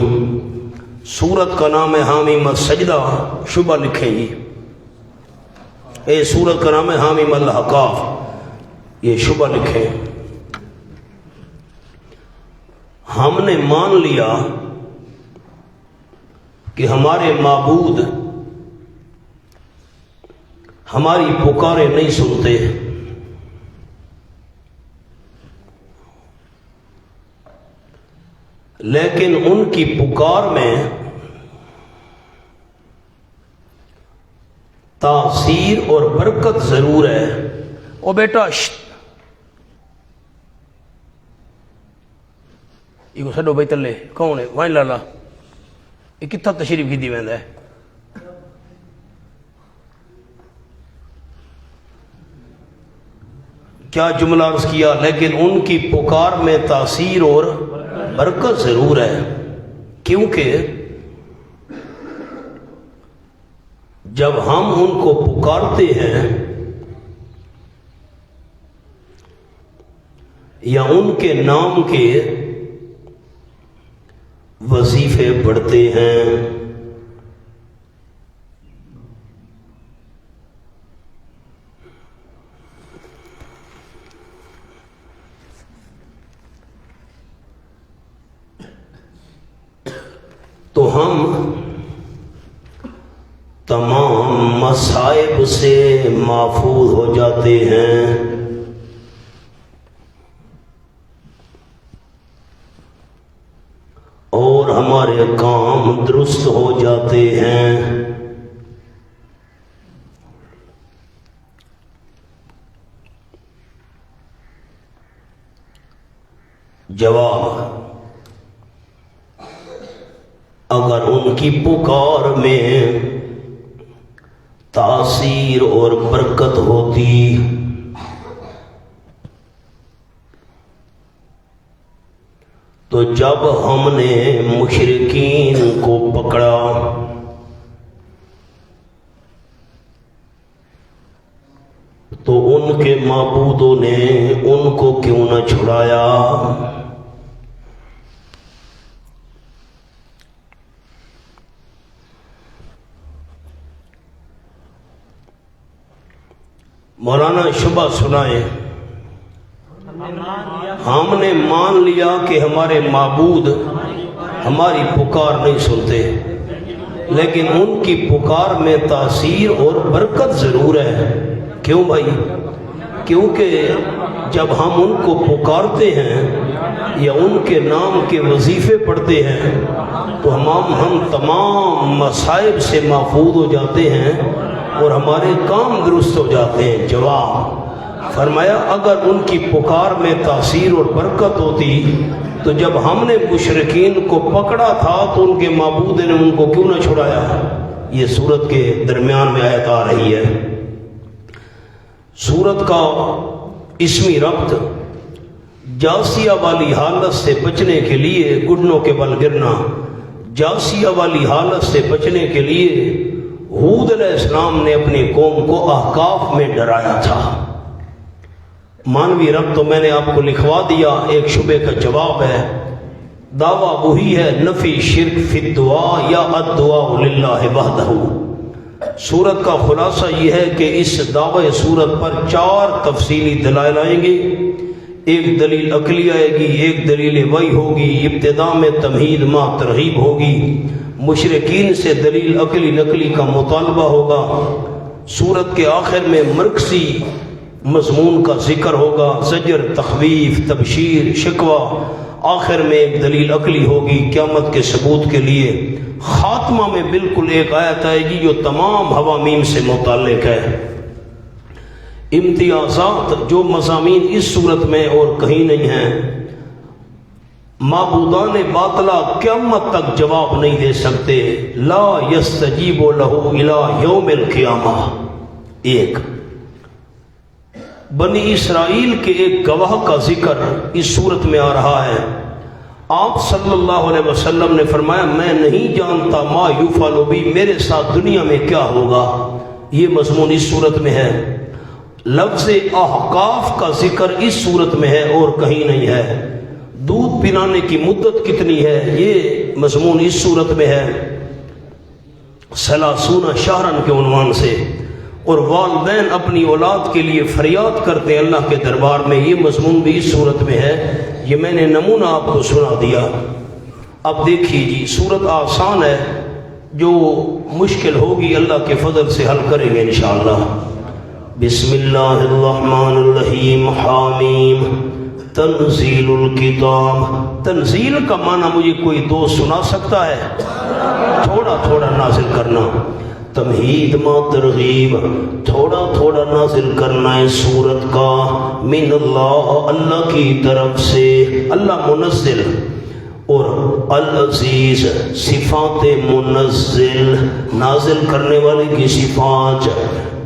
سورت کا نام ہے حامیم السجدہ، شبہ لکھیں جی، سورت کا نام ہے حامیم الحقاف، یہ شبہ لکھیں۔ ہم نے مان لیا کہ ہمارے معبود ہماری پکاریں نہیں سنتے، لیکن ان کی پکار میں تاثیر اور برکت ضرور ہے۔ او بیٹا یہ سڈو بھائی تلے کون ہے؟ وائن لالا، یہ کتنا تشریف کی دی ویندا ہے؟ کیا جملہ عرض کیا، لیکن ان کی پکار میں تاثیر اور برکت ضرور ہے، کیونکہ جب ہم ان کو پکارتے ہیں یا ان کے نام کے وظیفے پڑھتے ہیں، تو ہم تمام مصائب سے محفوظ ہو جاتے ہیں، اور ہمارے کام درست ہو جاتے ہیں۔ جواب، اگر ان کی پکار میں تاثیر اور برکت ہوتی۔ تو جب ہم نے مشرکین کو پکڑا تو ان کے معبودوں نے ان کو کیوں نہ چھڑایا؟ مولانا شبہ سنائیں۔ ہم نے مان لیا کہ ہمارے معبود ہماری پکار نہیں سنتے، لیکن ان کی پکار میں تاثیر اور برکت ضرور ہے۔ کیوں بھائی؟ کیونکہ جب ہم ان کو پکارتے ہیں یا ان کے نام کے وظیفے پڑھتے ہیں تو ہم تمام مصائب سے محفوظ ہو جاتے ہیں اور ہمارے کام درست ہو جاتے ہیں۔ جواب فرمایا اگر ان کی پکار میں تاثیر اور برکت ہوتی تو جب ہم نے مشرکین کو پکڑا تھا تو ان کے معبود نے ان کو کیوں نہ چھڑایا؟ یہ سورت کے درمیان میں آیت آ رہی ہے۔ سورت کا اسمی ربط جاسیہ والی حالت سے بچنے کے لیے، گھٹنوں کے بل گرنا، جاسیہ والی حالت سے بچنے کے لیے ہود علیہ السلام نے اپنی قوم کو احقاف میں ڈرایا تھا۔ مانوی رب تو میں نے آپ کو لکھوا دیا، ایک شبے کا جواب ہے۔ دعویٰ وہی ہے نفی شرک فی الدعاء یا الدعاء للہ وحدہ۔ سورت کا خلاصہ یہ ہے کہ اس دعوی سورت پر 4 تفصیلی دلائل آئیں گے۔ ایک دلیل عقلی آئے گی، ایک دلیل وحی ہوگی، ابتدا میں تمہید ما ترغیب ہوگی، مشرکین سے دلیل عقلی نقلی کا مطالبہ ہوگا، سورت کے آخر میں مرکزی مضمون کا ذکر ہوگا، زجر، تخویف، تبشیر، شکوہ، آخر میں ایک دلیل عقلی ہوگی قیامت کے ثبوت کے لیے۔ خاتمہ میں بالکل ایک آیت آئے گی جو تمام حوامیم سے متعلق ہے۔ امتیازات جو مضامین اس صورت میں اور کہیں نہیں ہیں۔ معبودان باطلہ قیامت تک جواب نہیں دے سکتے۔ لا یستجیب لہ الی یوم القیامہ۔ ایک بنی اسرائیل کے ایک گواہ کا ذکر اس صورت میں آ رہا ہے۔ آپ صلی اللہ علیہ وسلم نے فرمایا میں نہیں جانتا ما یفعل بی، میرے ساتھ دنیا میں کیا ہوگا۔ یہ مضمون اس صورت میں ہے۔ لفظ احقاف کا ذکر اس صورت میں ہے اور کہیں نہیں ہے۔ دودھ پلانے کی مدت کتنی ہے یہ مضمون اس صورت میں ہے 30 شہرن کے عنوان سے، اور والدین اپنی اولاد کے لیے فریاد کرتے ہیں اللہ کے دربار میں، یہ مضمون بھی اس صورت میں ہے۔ یہ میں نے نمونہ آپ کو سنا دیا۔ اب دیکھیے جی، صورت آسان ہے، جو مشکل ہوگی اللہ کے فضل سے حل کریں گے انشاءاللہ۔ بسم اللہ الرحمن الرحیم۔ حامیم تنزیل الکتاب۔ تنزیل کا معنی مجھے کوئی دوست سنا سکتا ہے؟ تھوڑا تھوڑا نازل کرنا۔ تمہید ما ترغیب، تھوڑا تھوڑا نازل کرنا ہے سورت کا۔ من اللہ، اللہ کی طرف سے، اللہ منزل، اور العزیز صفات منزل، نازل کرنے والے کی صفات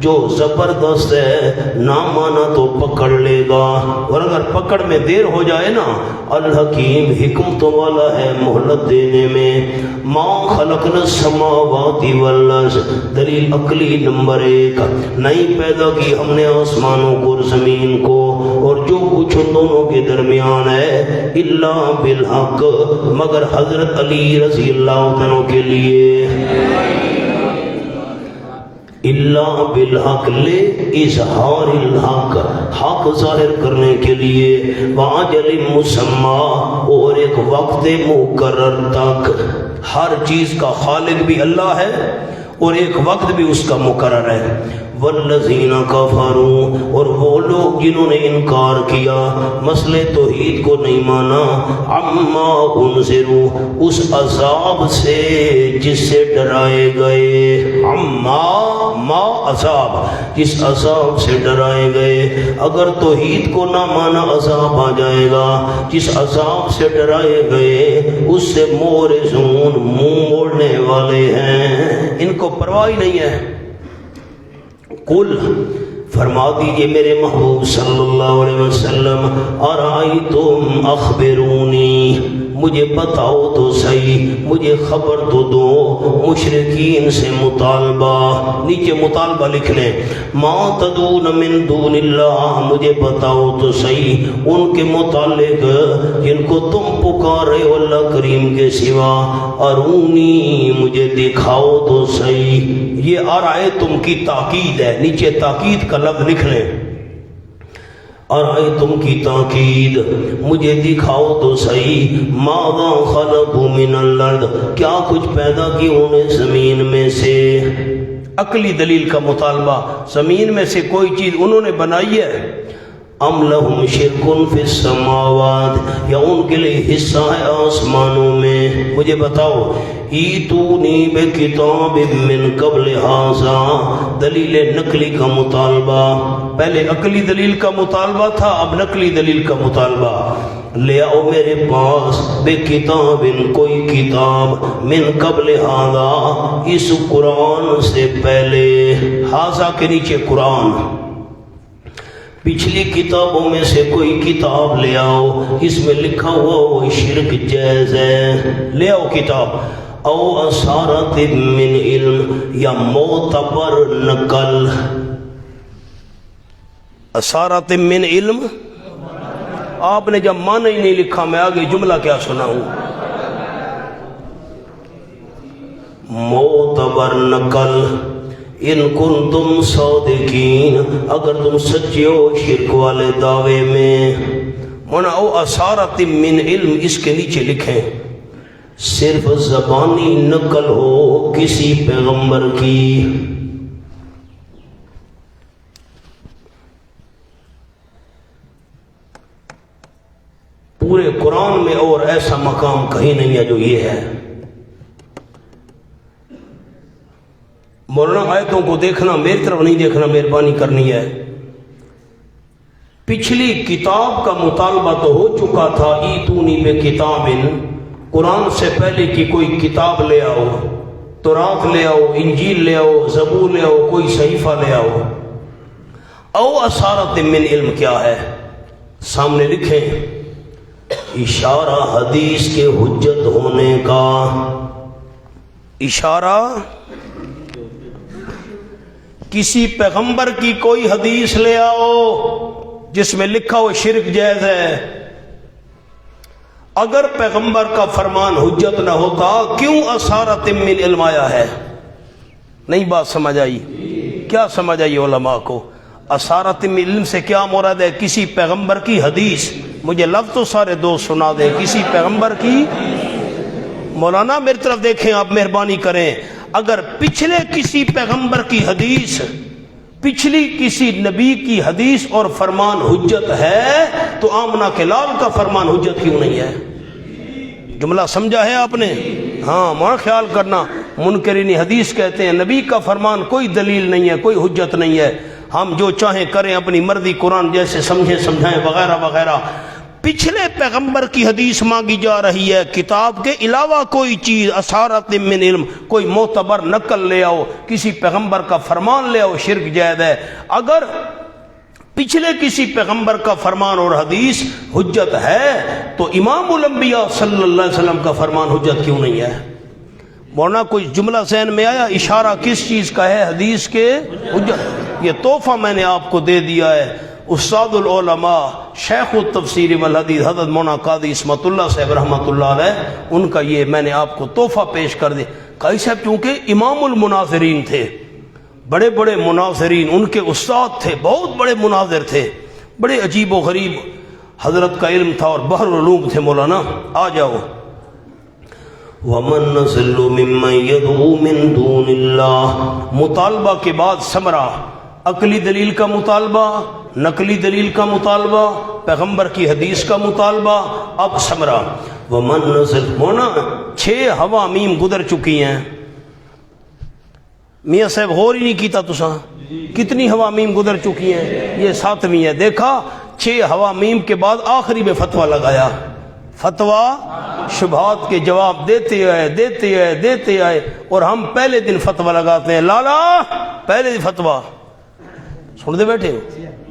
جو زبردست ہے، نہ مانا تو پکڑ لے گا، اور اگر پکڑ میں دیر ہو جائے نا، الحکیم حکمتوں والا ہے مہلت دینے میں۔ ما خلقنا السماوات والارض، دلیل عقلی نمبر 1، نہیں پیدا کی ہم نے آسمانوں کو اور زمین کو اور جو کچھ ان دونوں کے درمیان ہے، الا بالحق، مگر حضرت علی رضی اللہ عنہ کے لیے، اللہ بالحق، لے اظہار الحق، حق ظاہر کرنے کے لیے، وعجل مسمى، اور ایک وقت مقرر تک۔ ہر چیز کا خالق بھی اللہ ہے اور ایک وقت بھی اس کا مقرر ہے۔ والذین کفروا، اور وہ لوگ جنہوں نے انکار کیا، مسئلہ توحید کو نہیں مانا، عما انذروا، اس عذاب سے جس سے ڈرائے گئے، عما ما عذاب، جس عذاب سے ڈرائے گئے۔ اگر توحید کو نہ مانا عذاب آ جائے گا، جس عذاب سے ڈرائے گئے اس سے مورزون، منہ موڑنے والے ہیں، ان کو پرواہ نہیں ہے۔ قل فرما دیجئے میرے محبوب صلی اللہ علیہ وسلم ارائیتم اخبرونی مجھے بتاؤ تو صحیح، مجھے خبر تو دو، مشرکین سے مطالبہ، نیچے مطالبہ لکھ لیں، ما تدعون من دون اللہ، مجھے بتاؤ تو صحیح ان کے متعلق جن کو تم پکارے ہو اللہ کریم کے سوا، ارونی مجھے دکھاؤ تو صحیح۔ یہ ارائیتم کی تاکید ہے، نیچے تاکید کا لفظ لکھ لیں، ارائیتم کی تاکید، مجھے دکھاؤ تو صحیح، ماذا خلقوا من الارض، کیا کچھ پیدا کی انہوں نے زمین میں سے۔ عقلی دلیل کا مطالبہ، زمین میں سے کوئی چیز انہوں نے بنائی ہے؟ ام لہم شرک فی السماوات، یا ان کے لیے حصہ ہے آسمانوں میں؟ مجھے بتاؤ، ایتونی بکتاب من قبل ھذا، دلیل نقلی کا مطالبہ، پہلے عقلی دلیل کا مطالبہ تھا، اب نقلی دلیل کا مطالبہ، لے آؤ میرے پاس بکتاب، کوئی کتاب، من قبل ھذا، اس قرآن سے پہلے، ھذا کے نیچے قرآن، پچھلی کتابوں میں سے کوئی کتاب لے آؤ، اس میں لکھا ہوا وہ شرک جائز ہے، لے آؤ کتاب، او اثارت من علم، یا معتبر نقل، اثارت من علم، آپ نے جب معنی ہی نہیں لکھا میں آگے جملہ کیا سناؤں، معتبر نقل، ان کنتم صادقین، اگر تم سچے ہو شرک والے دعوے میں، مونا او اثارت من علم، اس کے نیچے لکھیں صرف زبانی نقل ہو کسی پیغمبر کی، پورے قرآن میں اور ایسا مقام کہیں نہیں ہے جو یہ ہے۔ مولانا آیتوں کو دیکھنا، میری طرف نہیں دیکھنا، مہربانی کرنی ہے۔ پچھلی کتاب کا مطالبہ تو ہو چکا تھا، ایتونی بکتاب، قرآن سے پہلے کی کوئی کتاب لے آؤ، تورات لے آؤ، انجیل لے آؤ، زبور لے آؤ، کوئی صحیفہ لے آؤ، او اثارت من علم کیا ہے؟ سامنے لکھیں اشارہ حدیث کے حجت ہونے کا، اشارہ کسی پیغمبر کی کوئی حدیث لے آؤ جس میں لکھا ہو شرک جائز ہے۔ اگر پیغمبر کا فرمان حجت نہ ہوتا کیوں اثارت من علم آیا ہے؟ نہیں بات سمجھ آئی؟ کیا سمجھ آئی علماء کو؟ اثارت من علم سے کیا مراد ہے؟ کسی پیغمبر کی حدیث، مجھے لفظ تو سارے دوست سنا دیں، کسی پیغمبر کی، مولانا میری طرف دیکھیں آپ مہربانی کریں، اگر پچھلے کسی پیغمبر کی حدیث، پچھلی کسی نبی کی حدیث اور فرمان حجت ہے تو آمنہ کے لال کا فرمان حجت کیوں نہیں ہے؟ جملہ سمجھا ہے آپ نے؟ ہاں ماں خیال کرنا، منکرین حدیث کہتے ہیں نبی کا فرمان کوئی دلیل نہیں ہے، کوئی حجت نہیں ہے، ہم جو چاہیں کریں، اپنی مرضی، قرآن جیسے سمجھیں سمجھائیں وغیرہ وغیرہ۔ پچھلے پیغمبر کی حدیث مانگی جا رہی ہے، کتاب کے علاوہ کوئی چیز، اثارت من علم، کوئی معتبر نقل لے آؤ، کسی پیغمبر کا فرمان لے آؤ، شرک جائز ہے۔ اگر پچھلے کسی پیغمبر کا فرمان اور حدیث حجت ہے تو امام الانبیاء صلی اللہ علیہ وسلم کا فرمان حجت کیوں نہیں ہے؟ مولانا کوئی جملہ ذہن میں آیا؟ اشارہ کس چیز کا ہے؟ حدیث کے حجت۔ یہ تحفہ میں نے آپ کو دے دیا ہے، استاد العلماء شیخ التفسیر والحدیث حضرت مولانا قاضی عصمت اللہ صاحب رحمۃ اللہ علیہ، ان کا یہ میں نے آپ کو تحفہ پیش کر دیا۔ قاضی صاحب چونکہ امام المناظرین تھے، بڑے بڑے مناظرین، ان کے استاد تھے، بہت بڑے مناظر تھے، بڑے عجیب و غریب حضرت کا علم تھا اور بحر العلوم تھے۔ مولانا آ جاؤ، وَمَن نَّزِلُّ مِمَّن يَدْعُو مِن دُونِ اللَّهِ، مطالبہ کے بعد ثمرہ، عقلی دلیل کا مطالبہ، نقلی دلیل کا مطالبہ، پیغمبر کی حدیث کا مطالبہ، اب ثمرہ۔ وَمَن نَّزِلُ، مونا 6 حوامیم گزر چکی ہیں، میاں صاحب غور ہی نہیں کیتا تساں، کتنی حوامیم گزر چکی ہیں؟ یہ 7ویں ہے۔ دیکھا 6 حوامیم کے بعد آخری میں فتویٰ لگایا، فتویٰ شبہات کے جواب دیتے آئے اور ہم پہلے دن فتویٰ لگاتے ہیں، لالا پہلے دن فتویٰ، سن دے بیٹھے ہو؟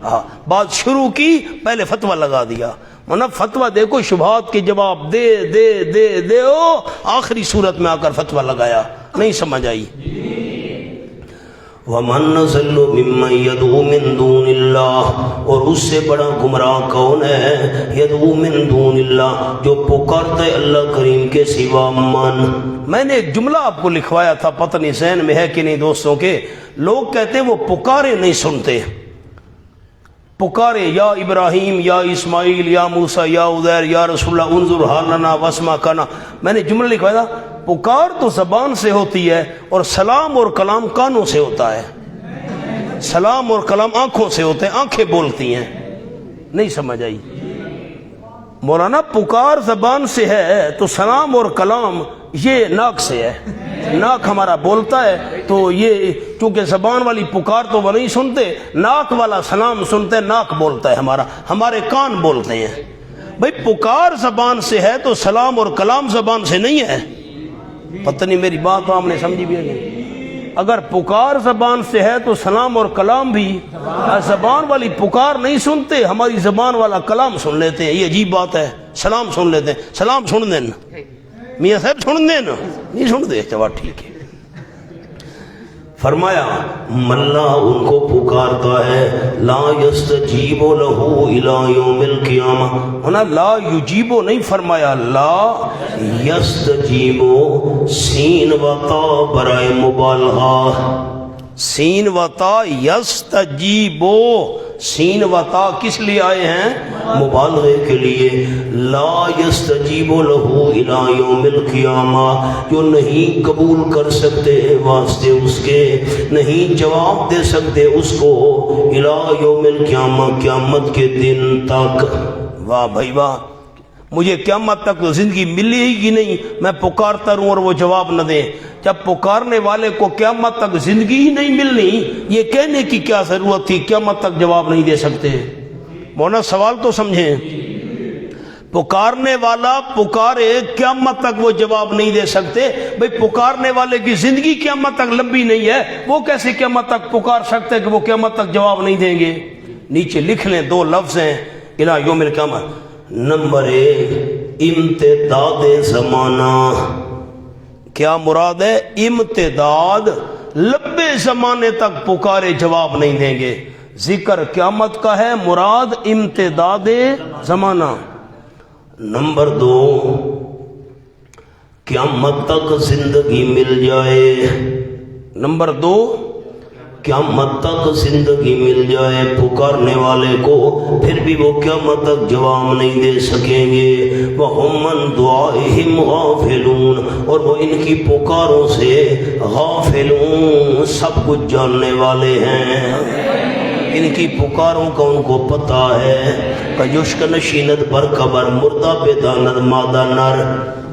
ہاں، بات شروع کی پہلے فتویٰ لگا دیا، ورنہ فتویٰ دیکھو شبہات کے جواب دے دے دے دے آخری صورت میں آ کر فتویٰ لگایا، نہیں سمجھ آئی۔ وَمَن نَّزَلُّ مِمَّن يَدْعُو مِن دُونِ اللَّهِ، اور اس سے بڑا گمراہ کون ہے؟ یدعو من دون اللہ، جو پکارتا ہے اللہ کریم کے سوا من۔ میں نے ایک جملہ آپ کو لکھوایا تھا، پتہ نہیں ذہن میں ہے کہ نہیں دوستوں کے، لوگ کہتے ہیں وہ پکارے نہیں سنتے، پکارے یا ابراہیم یا اسماعیل یا موسیٰ یا عزیر یا رسول اللہ انظر حالنا واسمع کنا۔ میں نے جملہ لکھوایا تھا، پکار تو زبان سے ہوتی ہے اور سلام اور کلام کانوں سے ہوتا ہے، سلام اور کلام آنکھوں سے ہوتے ہیں، آنکھیں بولتی ہیں، نہیں سمجھ آئی؟ مولانا پکار زبان سے ہے تو سلام اور کلام یہ ناک سے ہے، ناک ہمارا بولتا ہے، تو یہ چونکہ زبان والی پکار تو وہ نہیں سنتے، ناک والا سلام سنتے، ناک بولتا ہے ہمارا، ہمارے کان بولتے ہیں۔ بھئی پکار زبان سے ہے تو سلام اور کلام زبان سے نہیں ہے، پتہ نہیں میری بات آپ نے سمجھی بھی ہے؟ اگر پکار زبان سے ہے تو سلام اور کلام بھی، زبان والی پکار نہیں سنتے، ہماری زبان والا کلام سن لیتے ہیں، یہ عجیب بات ہے، سلام سن لیتے ہیں، سلام سن دیں میاں صاحب، سن دیں نہیں سن دے، چوا ٹھیک ہے۔ فرمایا ملا ان کو پکارتا ہے، لا یستجیب لہ الی یوم القیامہ، ہونا لا یجیبو نہیں فرمایا، لا یستجیبو، سین و تا برائے مبالغہ، سین و تا یستجیبو، سین و تا کس لیے آئے ہیں؟ مبالغے کے لیے۔ لا یستجیب لہ الی یوم القیامہ، جو نہیں قبول کر سکتے واسطے اس کے، نہیں جواب دے سکتے اس کو، الی یوم القیامہ، قیامت کے دن تک۔ واہ بھائی واہ، مجھے قیامت تک زندگی ملی ہی نہیں، میں پکارتا رہوں اور وہ جواب نہ دیں۔ جب پکارنے والے کو قیامت تک زندگی ہی نہیں ملنی، یہ کہنے کی کیا ضرورت تھی قیامت تک جواب نہیں دے سکتے؟ مولانا سوال تو سمجھیں، پکارنے والا پکارے قیامت تک وہ جواب نہیں دے سکتے، بھئی پکارنے والے کی زندگی قیامت تک لمبی نہیں ہے، وہ کیسے قیامت تک پکار سکتے کہ وہ قیامت تک جواب نہیں دیں گے؟ نیچے لکھ لیں، دو لفظ ہیں الی یوم القیامہ۔ نمبر 1 امتداد زمانہ، کیا مراد ہے؟ امتداد، لمبے زمانے تک پکارے جواب نہیں دیں گے، ذکر قیامت کا ہے، مراد امتداد زمانہ۔ نمبر 2 قیامت تک زندگی مل جائے، نمبر 2 قیامت تک زندگی مل جائے پکارنے والے کو، پھر بھی وہ قیامت تک جواب نہیں دے سکیں گے۔ وَهُمْ عَنْ دُعَائِهِمْ غَافِلُونَ، اور وہ ان کی پکاروں سے غافلون، سب کچھ جاننے والے ہیں، ان کی پکاروں کا ان کو پتہ ہے۔ کجوشک نشینت پر قبر، مردہ پہ داند مادہ نر،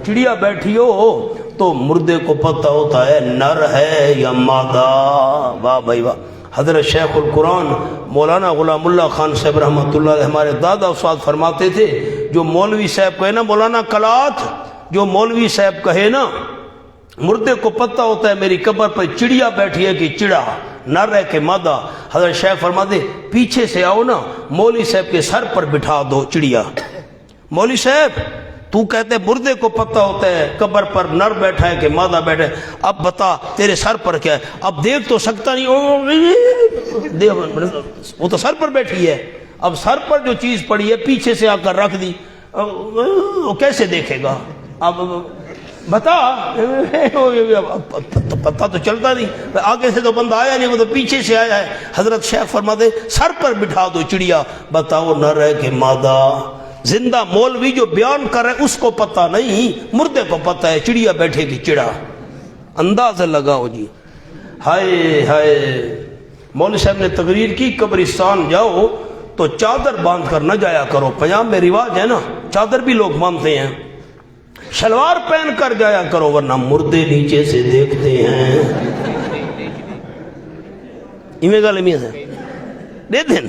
چڑیا بیٹھی ہو تو مردے کو پتہ ہوتا ہے نر ہے یا مادہ۔ واہ بھائی واہ، حضرت شیخ القرآن مولانا غلام اللہ خان صاحب رحمۃ اللہ علیہ، ہمارے دادا استاد فرماتے تھے، جو مولوی صاحب کہے نا مولانا کلات، جو مولوی صاحب کہے نا مردے کو پتہ ہوتا ہے میری قبر پر چڑیا بیٹھی ہے کہ چڑا، نر ہے کہ مادہ، حضرت شیخ فرماتے پیچھے سے آؤ نا، مولوی صاحب کے سر پر بٹھا دو چڑیا۔ مولوی صاحب تو کہتے مردے کو پتہ ہوتا ہے قبر پر نر بیٹھا ہے کہ مادہ بیٹھا ہے، اب بتا تیرے سر پر کیا ہے؟ اب دیکھ تو سکتا نہیں، وہ تو سر پر بیٹھی ہے، اب سر پر جو چیز پڑی ہے پیچھے سے آ کر رکھ دی، وہ کیسے دیکھے گا؟ اب بتا، پتہ تو چلتا نہیں، آگے سے تو بندہ آیا نہیں، وہ تو پیچھے سے آیا ہے۔ حضرت شیخ فرماتے سر پر بٹھا دو چڑیا، بتاؤ نر ہے کہ مادہ؟ زندہ مولوی جو بیان کر رہے اس کو پتہ نہیں، مردے کو پتہ ہے چڑیا بیٹھے کی چڑا، اندازہ لگاؤ جی۔ ہائے ہائے، مولوی صاحب نے تقریر کی قبرستان جاؤ تو چادر باندھ کر نہ جایا کرو، پنجاب میں رواج ہے نا، چادر بھی لوگ باندھتے ہیں، شلوار پہن کر جایا کرو ورنہ مردے نیچے سے دیکھتے ہیں۔ ایویں گل میاں سے دے دین۔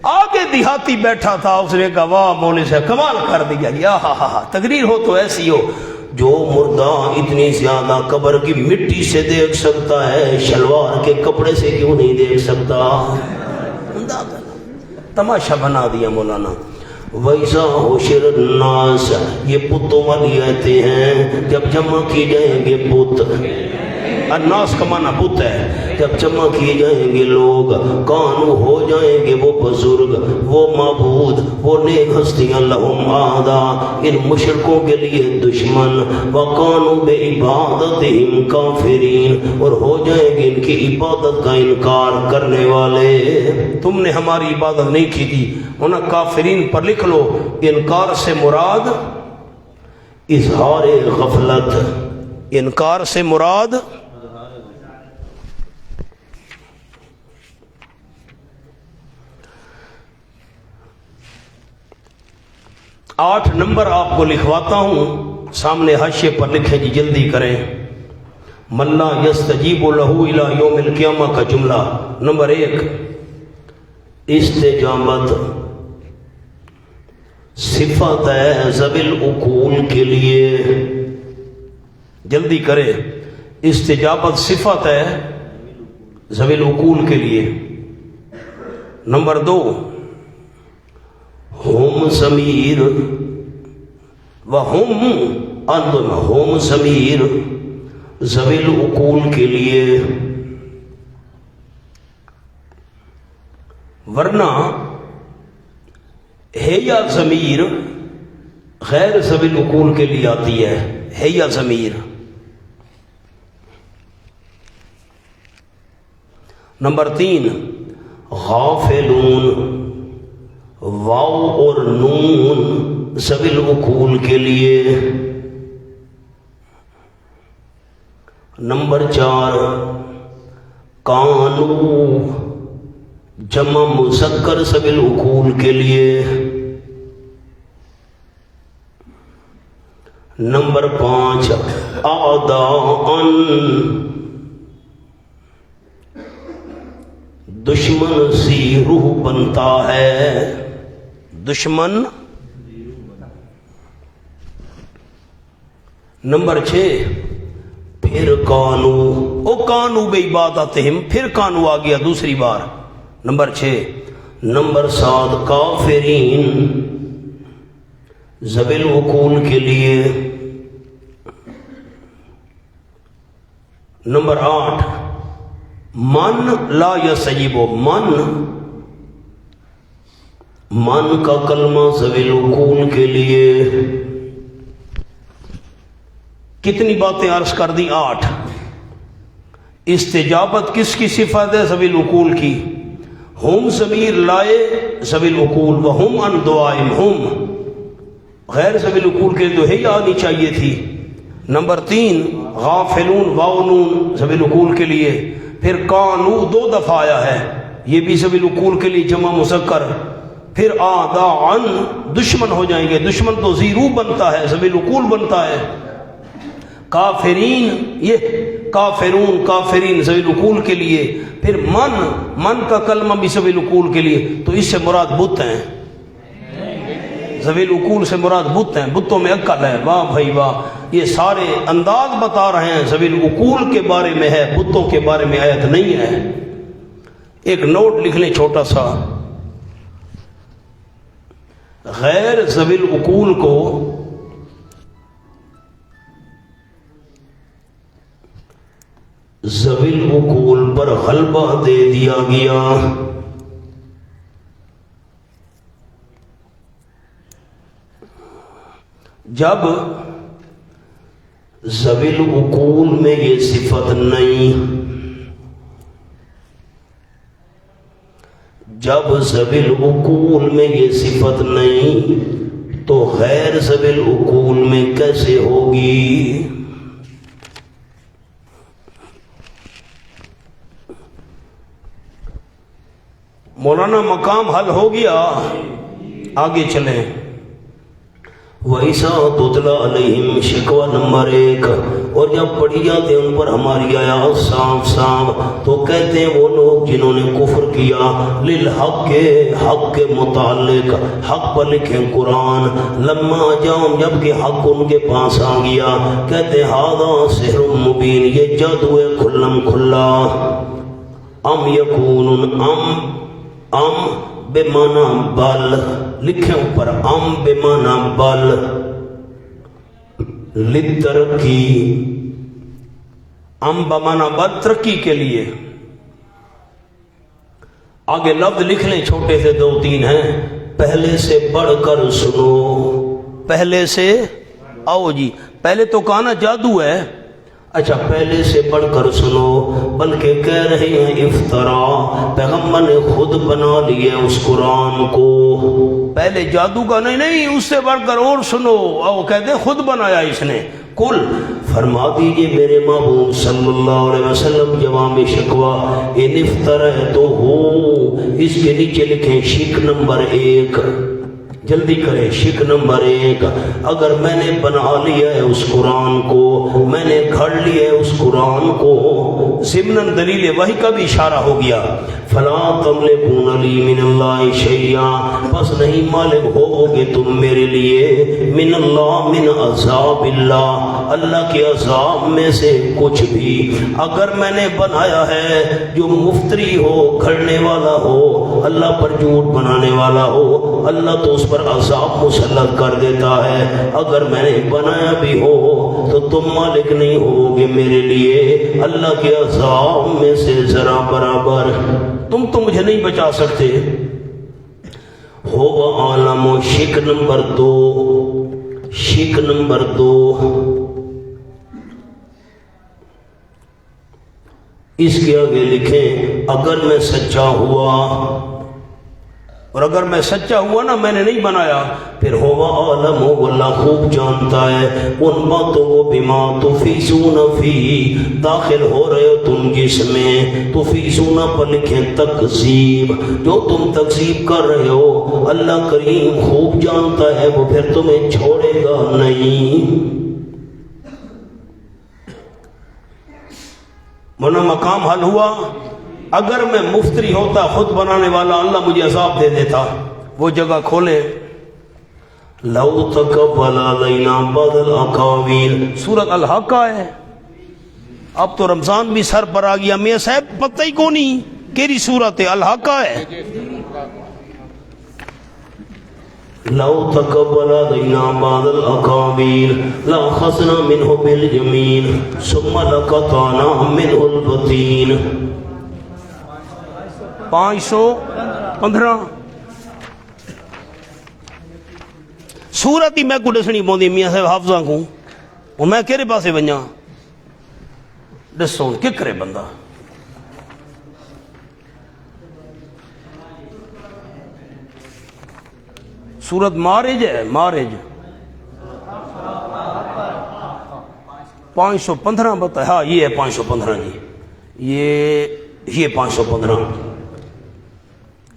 آگے دیہاتی بیٹھا تھا، اس نے کہا واہ مولوی صاحب کمال کر دیا، یا ہاں ہاں تقریر ہو تو ایسی ہو، جو مردہ اتنی زیادہ قبر کی مٹی سے دیکھ سکتا ہے، شلوار کے کپڑے سے کیوں نہیں دیکھ سکتا؟ تماشا بنا دیا مولانا۔ وَإِذَا حُشِرَ النَّاسَ، یہ پتوں والی آیتیں ہیں، جب جمع کی جائیں گے پت، الناس کا معنی بت ہے، جب جمع کیے جائیں گے لوگ، کانو ہو جائیں گے وہ بزرگ، وہ معبود، وہ نیک ہستیاں، لہم آدھا، ان مشرکوں کے لیے دشمن، وَقَانُوا بِعِبَادَتِهِمْ کافرین، اور ہو جائیں گے ان کی عبادت کا انکار کرنے والے۔ تم نے ہماری عبادت نہیں کی تھی، انہیں کافرین پر لکھ لو۔ انکار سے مراد اظہار غفلت، انکار سے مراد آٹھ نمبر آپ کو لکھواتا ہوں، سامنے حاشیے پر لکھیں جی، جلدی کریں۔ مَلَّا يَسْتَجِيبُ لَهُ إِلَى يَوْمِ الْقِيَامَةِ کا جملہ نمبر 1، استجابت صفت ہے ذوی العقول کے لیے، جلدی کرے، استجابت صفت ہے ذوی العقول کے لیے۔ نمبر 2، ہم ضمیر وہم اندن، ہم ضمیر ذوی العقول کے لیے، ورنہ ہے یا ضمیر غیر ذوی العقول کے لیے آتی ہے یا ضمیر۔ نمبر 3، غافلون، واو اور نون ذوی العقول کے لیے۔ نمبر 4، کانو جمع مذکر ذوی العقول کے لیے۔ نمبر 5، اعداءً دشمن سی روح بنتا ہے، دشمن۔ نمبر 6، پھر کانو، او کانو بے عبادتہم، پھر کانو آ گیا دوسری بار، نمبر 6۔ نمبر 7، کافرین ذوی العقول کے لیے۔ نمبر 8، من لا یستجیب، من کا کلمہ ذوی العقول کے لیے۔ کتنی باتیں عرض کر دی؟ 8۔ استجابت کس کی صفت ہے؟ ذوی العقول کی۔ ہم ضمیر لائے ذوی العقول، وہم عن دعائم، ہم غیر ذوی العقول کے لیے تو ہی آنی چاہیے تھی۔ نمبر 3، غافلون، واو نون ذوی العقول کے لیے۔ پھر کانو 2 دفعہ آیا ہے، یہ بھی ذوی العقول کے لیے جمع مذکر۔ پھر اعداءً دشمن ہو جائیں گے، دشمن تو زیرو بنتا ہے، ذوی العقول بنتا ہے۔ کافرین، یہ کافرون، کافرین ذوی العقول کے لیے۔ پھر من کا کلمہ بھی ذوی العقول کے لیے، تو اس سے مراد بت ہیں، ذوی العقول سے مراد بت ہیں، بتوں میں عقل ہے۔ واہ بھائی واہ، یہ سارے انداز بتا رہے ہیں، ذوی العقول کے بارے میں ہے، بتوں کے بارے میں آیت نہیں ہے۔ ایک نوٹ لکھ لیں چھوٹا سا، غیر ذوی العقول کو ذوی العقول پر غلبہ دے دیا گیا۔ جب ذوی العقول میں یہ صفت نہیں، جب ذوی العقول میں یہ صفت نہیں تو غیر ذوی العقول میں کیسے ہوگی؟ مولانا مقام حل ہو گیا، آگے چلیں۔ وَإِذَا تُتْلَى عَلَيْهِمْ شِکوہ نمبر 1، اور جب پڑھی جاتے ان پر ہماری آیات صاف صاف تو کہتے ہیں وہ لوگ جنہوں نے کفر کیا للحق حق کے متعلق، حق پر لکھیں قرآن، لما جاؤں جب کہ حق ان کے پاس آ گیا کہتے ھذا سحر مبین، یہ جادو ہے کھلم کھلا۔ ام یکون ام بمعنی بل، لکھیں اوپر ام بمعنی بل، لترقی، ام بمعنی بل ترقی کے لیے۔ آگے لفظ لکھ لیں، چھوٹے سے 2-3 ہیں، پہلے سے بڑھ کر سنو، پہلے سے آؤ جی، پہلے تو کہا نا جادو ہے، اچھا پہلے سے پڑھ کر سنو، بلکہ کہہ رہے ہیں افطرا، پیغمبر نے خود بنا لیا اس قرآن کو، پہلے جادو کا نہیں اس سے بڑھ کر اور سنو، وہ کہتے ہیں خود بنایا اس نے۔ کل فرما دیجئے میرے محبوب صلی اللہ علیہ وسلم جواب شکوہ ان افطرا تو ہو، اس کے نیچے لکھیں شک نمبر 1، جلدی کریں، شک نمبر 1، اگر میں نے بنا لیا ہے اس قرآن کو، میں نے گھڑ لیا ہے اس قرآن کو، ضمناً دلیل وحی کا بھی اشارہ ہو گیا، فلا تملکون لی من اللہ شیئا، بس نہیں مالک ہوگے تم میرے لیے، من اللہ من عذاب اللہ، اللہ کے عذاب میں سے کچھ بھی۔ اگر میں نے بنایا ہے جو مفتری ہو، گھڑنے والا ہو، اللہ پر جھوٹ بنانے والا ہو، اللہ تو اس پر عذاب مسلط کر دیتا ہے، اگر میں نے بنایا بھی ہو تو تم مالک نہیں ہوگے میرے لیے اللہ کے عذاب میں سے ذرا برابر، تم تو مجھے نہیں بچا سکتے۔ ہو عالم، شک نمبر 2، شک نمبر 2، اس کے آگے لکھیں اگر میں سچا ہوا، اور اگر میں سچا ہوا نا میں نے نہیں بنایا، پھر ہوا عالم ہو، اللہ خوب جانتا ہے ان باتوں کو، بما تفیضون فی، داخل ہو رہے ہو تم جس میں، تفیضون پر لکھیں تکذیب، جو تم تکذیب کر رہے ہو اللہ کریم خوب جانتا ہے، وہ پھر تمہیں چھوڑے گا نہیں۔ مولانا مقام حل ہوا، اگر میں مفتری ہوتا، خود بنانے والا، اللہ مجھے عذاب دے دیتا، وہ جگہ کھولے، لو تقبل علینا بعض الاقاویل، سورۃ الحاقہ ہے، اب تو رمضان بھی سر پر آ گیا، میاں صاحب پتہ ہی کو نہیں کیری سورت ہے، الحاقہ ہے، لو تقبل علینا بعض الاقاویل لاخذنا منه باليمين ثم لقطعنا منه الوتين۔ 515 سورت ہی میں کو دسنی پوندی میاں صاحب حافظاں کو، وہ میں کہڑے پاسے ونجاں دسو کی کرے بندہ۔ سورت مارج ہے، مارج 515 بتا، ہاں یہ ہے 515 جی، یہ 515،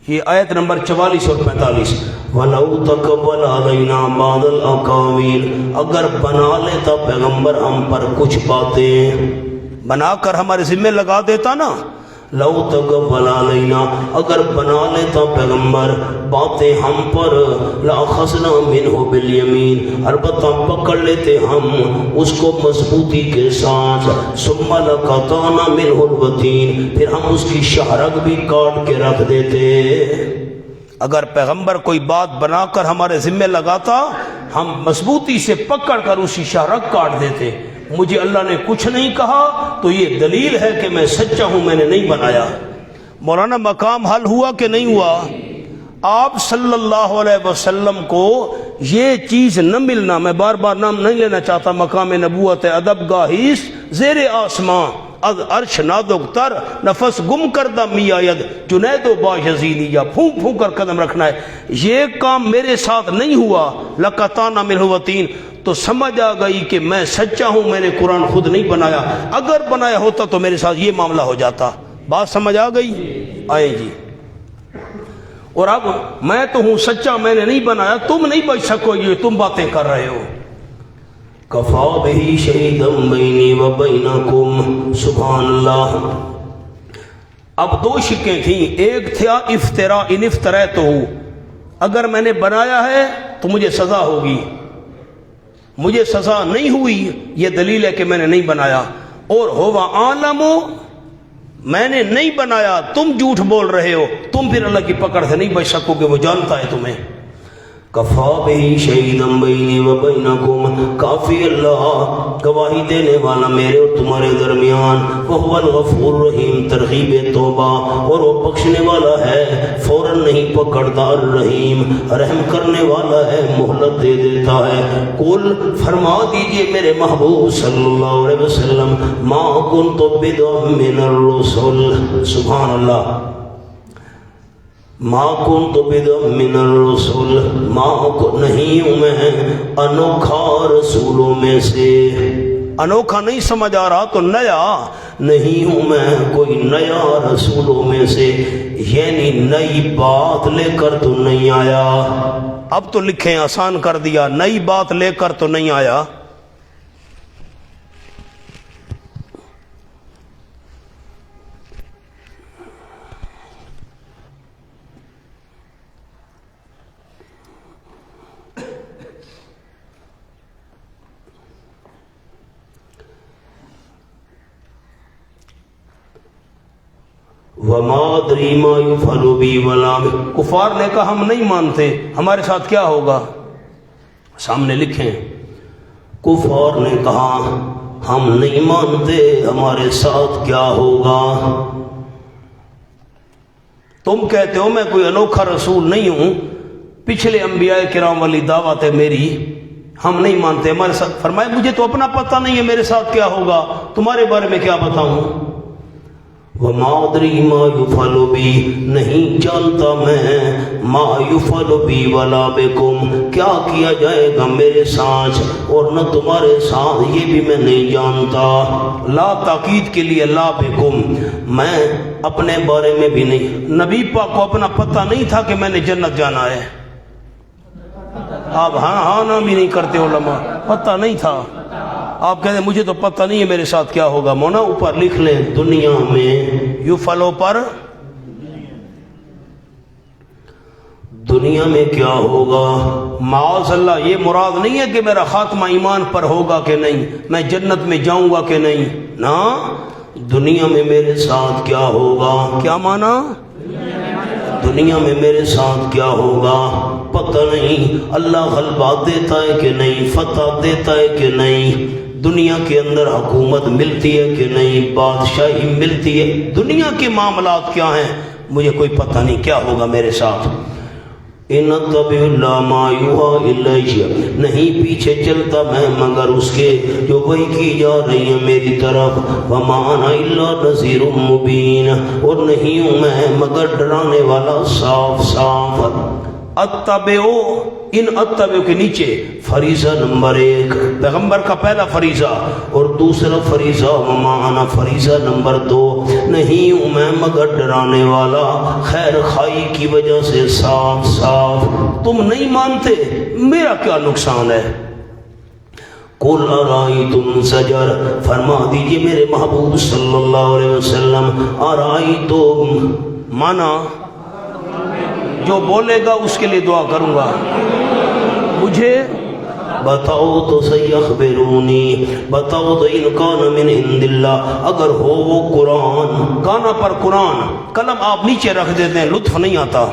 یہ آیت نمبر 44 اور 45۔ وَلَوْ تَقَبَّلَ عَلَيْنَا بَعْضَ الْأَقَاوِيلِ، اگر بنا لیتا پیغمبر ہم پر کچھ باتیں، بنا کر ہمارے ذمہ لگا دیتا نا، لو تقبل علینا، اگر بنا لیتا پیغمبر باتیں ہم پر، لاخذنا منہ بالیمین، البتہ پکڑ لیتے ہم اس کو مضبوطی کے ساتھ، ثم لقطعنا منہ الوتین، پھر ہم اس کی شہرگ بھی کاٹ کے رکھ دیتے۔ اگر پیغمبر کوئی بات بنا کر ہمارے ذمہ لگاتا، ہم مضبوطی سے پکڑ کر اسی شہرگ کاٹ دیتے۔ مجھے اللہ نے کچھ نہیں کہا تو یہ دلیل ہے کہ میں سچا ہوں، میں نے نہیں بنایا۔ مولانا مقام حل ہوا کہ نہیں ہوا؟ آپ صلی اللہ علیہ وسلم کو یہ چیز نہ ملنا، میں بار بار نام نہیں لینا چاہتا، مقام نبوت ادب گاہیس زیر آسمان، از عرش نادک تر نفس گم کردہ میاید جنید و بایزیدی، یا پھونک پھونک کر قدم رکھنا ہے، یہ کام میرے ساتھ نہیں ہوا، لقطعنا منہ الوتین، تو سمجھ آ گئی کہ میں سچا ہوں، میں نے قرآن خود نہیں بنایا، اگر بنایا ہوتا تو میرے ساتھ یہ معاملہ ہو جاتا۔ بات سمجھ آ گئی؟ آئیں جی، اور اب میں تو ہوں سچا، میں نے نہیں بنایا، تم نہیں بچ سکو یہ تم باتیں کر رہے ہو۔ کفا بہی شہیدم بینی و بینکم، سبحان اللہ۔ اب دو شکیں تھیں، ایک تھا افترا، ان افتریتہ، اگر میں نے بنایا ہے تو مجھے سزا ہوگی، مجھے سزا نہیں ہوئی یہ دلیل ہے کہ میں نے نہیں بنایا، اور ہوا عالم، میں نے نہیں بنایا، تم جھوٹ بول رہے ہو، تم پھر اللہ کی پکڑ سے نہیں بچ سکو گے، وہ جانتا ہے تمہیں۔ کفا بہی شہیدم بینی و بینکم، کافی اللہ گواہی دینے والا میرے اور تمہارے درمیان، وہو الغفور الرحیم، ترغیب توبہ، اور وہ بخشنے والا ہے فوراً نہیں پکڑتا، الرحیم رحم کرنے والا ہے مہلت دے دیتا ہے۔ قل فرما دیجئے میرے محبوب صلی اللہ علیہ وسلم، ما کنت بدعا من الرسل، سبحان اللہ، ما کنت بدعا من الرسل، نہیں ہوں میں انوکھا رسولوں میں سے۔ انوکھا نہیں سمجھ آ رہا تو نیا، نہیں ہوں میں کوئی نیا رسولوں میں سے، یعنی نئی بات لے کر تو نہیں آیا۔ اب تو لکھیں آسان کر دیا، نئی بات لے کر تو نہیں آیا۔ وما ادری ما یفعل بی ولا بکم، کفار نے کہا ہم نہیں مانتے، ہمارے ساتھ کیا ہوگا؟ سامنے لکھیں، کفار نے کہا ہم نہیں مانتے ہمارے ساتھ کیا ہوگا۔ تم کہتے ہو میں کوئی انوکھا رسول نہیں ہوں، پچھلے انبیاء کرام والی دعوت ہے میری، ہم نہیں مانتے ہمارے ساتھ۔ فرمائے مجھے تو اپنا پتہ نہیں ہے میرے ساتھ کیا ہوگا، تمہارے بارے میں کیا بتاؤں؟ وما ادری ما یفعل بی، نہیں جانتا میں، ما یفعل بی ولا بکم، کیا کیا جائے گا میرے ساتھ اور نہ تمہارے ساتھ، یہ بھی میں نہیں جانتا۔ لا تاکید کے لیے لا بکم، میں اپنے بارے میں بھی نہیں۔ نبی پاک کو اپنا پتہ نہیں تھا کہ میں نے جنت جانا ہے، آپ ہاں ہاں نہ بھی نہیں کرتے علماء، پتہ نہیں تھا۔ آپ کہتے ہیں مجھے تو پتہ نہیں ہے میرے ساتھ کیا ہوگا، مونا اوپر لکھ لیں دنیا میں، یو فلو پر، دنیا میں کیا ہوگا۔ معاذ اللہ یہ مراد نہیں ہے کہ میرا خاتمہ ایمان پر ہوگا کہ نہیں، میں جنت میں جاؤں گا کہ نہیں، نا دنیا میں میرے ساتھ کیا ہوگا۔ کیا مانا؟ دنیا میں میرے ساتھ کیا ہوگا پتہ نہیں، اللہ غلبہ دیتا ہے کہ نہیں، فتح دیتا ہے کہ نہیں، دنیا کے اندر حکومت ملتی ہے کہ نہیں، بادشاہی ملتی ہے، دنیا کے معاملات کیا ہیں مجھے کوئی پتہ نہیں کیا ہوگا میرے ساتھ۔ ان اتبع الا ما یوحی الی، نہیں پیچھے چلتا میں مگر اس کے جو وحی کی جا رہی ہے میری طرف، وما انا الا نذیر مبین، اور نہیں ہوں میں مگر ڈرانے والا صاف صاف۔ اتبعو، ان اتبعو کے نیچے فریضہ نمبر 1 پیغمبر کا پہلا فریضہ، اور دوسرا فریضہ وما انا فریضہ نمبر 2، نہیں ہوں میں مگر ڈرانے والا خیر خائی کی وجہ سے صاف صاف۔ تم نہیں مانتے میرا کیا نقصان ہے؟ قل ارائیتم سجر، فرما دیجئے میرے محبوب صلی اللہ علیہ وسلم، ارائیتم مانا جو بولے گا اس کے لیے دعا کروں گا، مجھے بتاؤ تو صحیح، اخبرونی بتاؤ تو ان کان من عند اللہ، اگر ہو وہ قرآن، کانا پر قرآن، قلم آپ نیچے رکھ دیتے ہیں لطف نہیں آتا،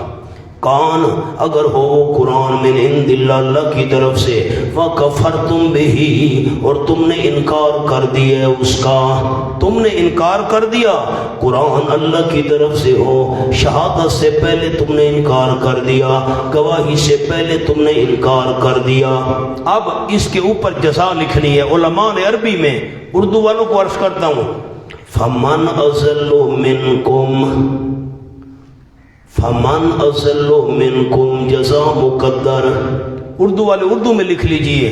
کان اگر ہو وہ قرآن من عند اللہ، اللہ کی طرف سے، وَكَفَرْتُمْ بِهِ، اور تم نے انکار کر دیا اس کا، تم نے انکار کر دیا، قرآن اللہ کی طرف سے ہو، شہادت سے پہلے تم نے انکار کر دیا، گواہی سے پہلے تم نے انکار کر دیا۔ اب اس کے اوپر جزا لکھنی ہے، علماء نے عربی میں، اردو والوں کو عرض کرتا ہوں، فَمَنْ أَضَلُّ مِنْكُمْ، فَمَنْ أَضَلُّ مِنْكُمْ، جزا مقدر، اردو والے اردو میں لکھ لیجئے،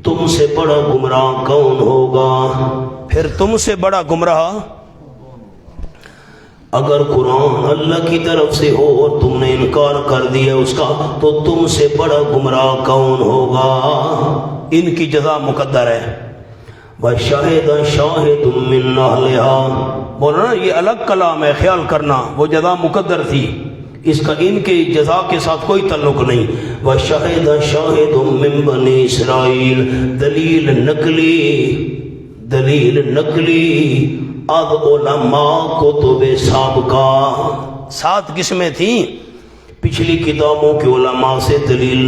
تم سے بڑا گمراہ کون ہوگا؟ پھر تم سے بڑا گمراہ اگر قرآن اللہ کی طرف سے ہو اور تم نے انکار کر دیا اس کا تو تم سے بڑا گمراہ کون ہوگا؟ ان کی جزا مقدر ہے. وَشَهِدَ شَاهِدٌ مِّنْ أَهْلِهَا، بولو نا یہ الگ کلام ہے، خیال کرنا وہ جزا مقدر تھی، اس کا ان کے جزا کے ساتھ کوئی تعلق نہیں. وَشَهِدَ شَاهِدٌ مِّن بَنِي إِسْرَائِيلَ، دلیل نقلی اب علماء کتب سابقہ. 7 قسمیں تھیں. پچھلی کتابوں کے علماء سے دلیل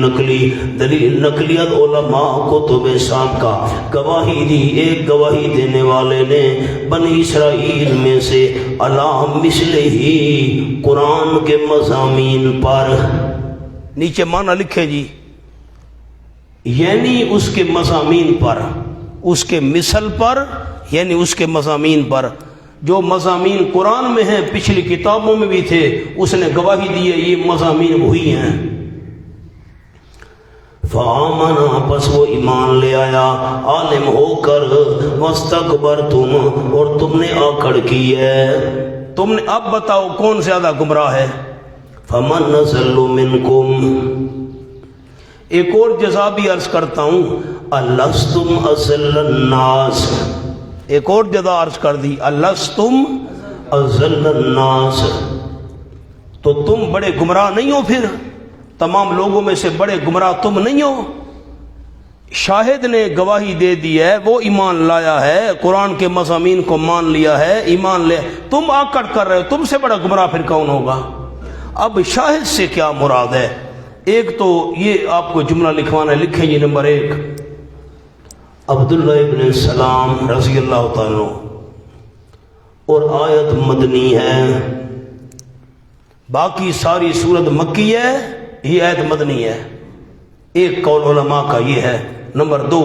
نقلیت علماء کتب سابقہ گواہی دی. ایک گواہی دینے والے نے بنی اسرائیل میں سے علی مثل ہی قرآن کے مضامین پر، نیچے معنی لکھے جی، یعنی اس کے مضامین پر، اس کے مثل پر یعنی اس کے مضامین پر، جو مضامین قرآن میں ہیں پچھلی کتابوں میں بھی تھے، اس نے گواہی دی ہے یہ مضامین وہی ہیں. فآمنا، پس وہ ایمان لے آیا عالم ہو کر، واستکبرتم، اور تم نے آکڑ کی ہے. تم نے اب بتاؤ کون زیادہ گمراہ ہے؟ فمن نزل منکم، ایک اور جزا بھی عرض کرتا ہوں، الستم اضل الناس، ایک اور جزا عرض کر دی، الستم اضل الناس، تو تم بڑے گمراہ نہیں ہو؟ پھر تمام لوگوں میں سے بڑے گمراہ تم نہیں ہو؟ شاہد نے گواہی دے دی ہے، وہ ایمان لایا ہے، قرآن کے مضامین کو مان لیا ہے، ایمان لے، تم آکڑ کر رہے ہو، تم سے بڑا گمراہ پھر کون ہوگا؟ اب شاہد سے کیا مراد ہے؟ ایک تو یہ آپ کو جملہ لکھوانا ہے، لکھیں جی. نمبر 1 عبداللہ ابن السلام رضی اللہ تعالیٰ، اور آیت مدنی ہے، باقی ساری سورت مکی ہے، یہ آیت مدنی ہے. ایک قول علماء کا یہ ہے. نمبر 2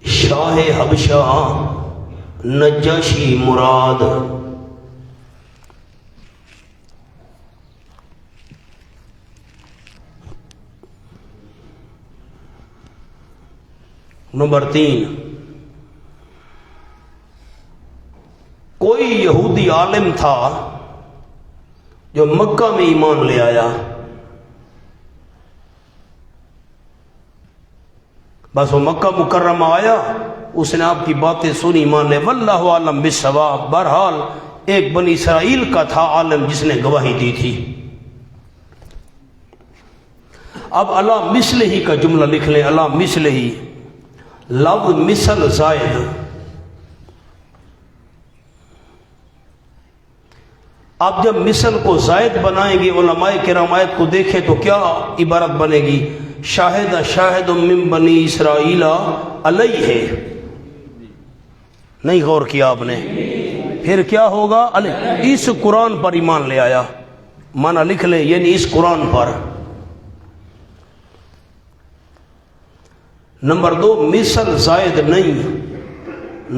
شاہ حبشہ نجاشی مراد. نمبر 3 کوئی یہودی عالم تھا جو مکہ میں ایمان لے آیا، بس وہ مکہ مکرمہ آیا، اس نے آپ کی باتیں سنی، ایمان لے. واللہ عالم بالصواب. بہرحال ایک بنی اسرائیل کا تھا عالم جس نے گواہی دی تھی. اب اللہ مثل ہی کا جملہ لکھ لیں. اللہ مثل ہی، لفظ مثل زائد، اب جب مثل کو زائد بنائیں گے علماء کرام آیت کو دیکھیں تو کیا عبارت بنے گی؟ شاہد شاہد من بنی اسرائیل علیہ. نہیں غور کیا آپ نے؟ پھر کیا ہوگا؟ اس قرآن پر ایمان لے آیا، معنی لکھ لیں، یعنی اس قرآن پر. نمبر 2 مثل زائد نہیں،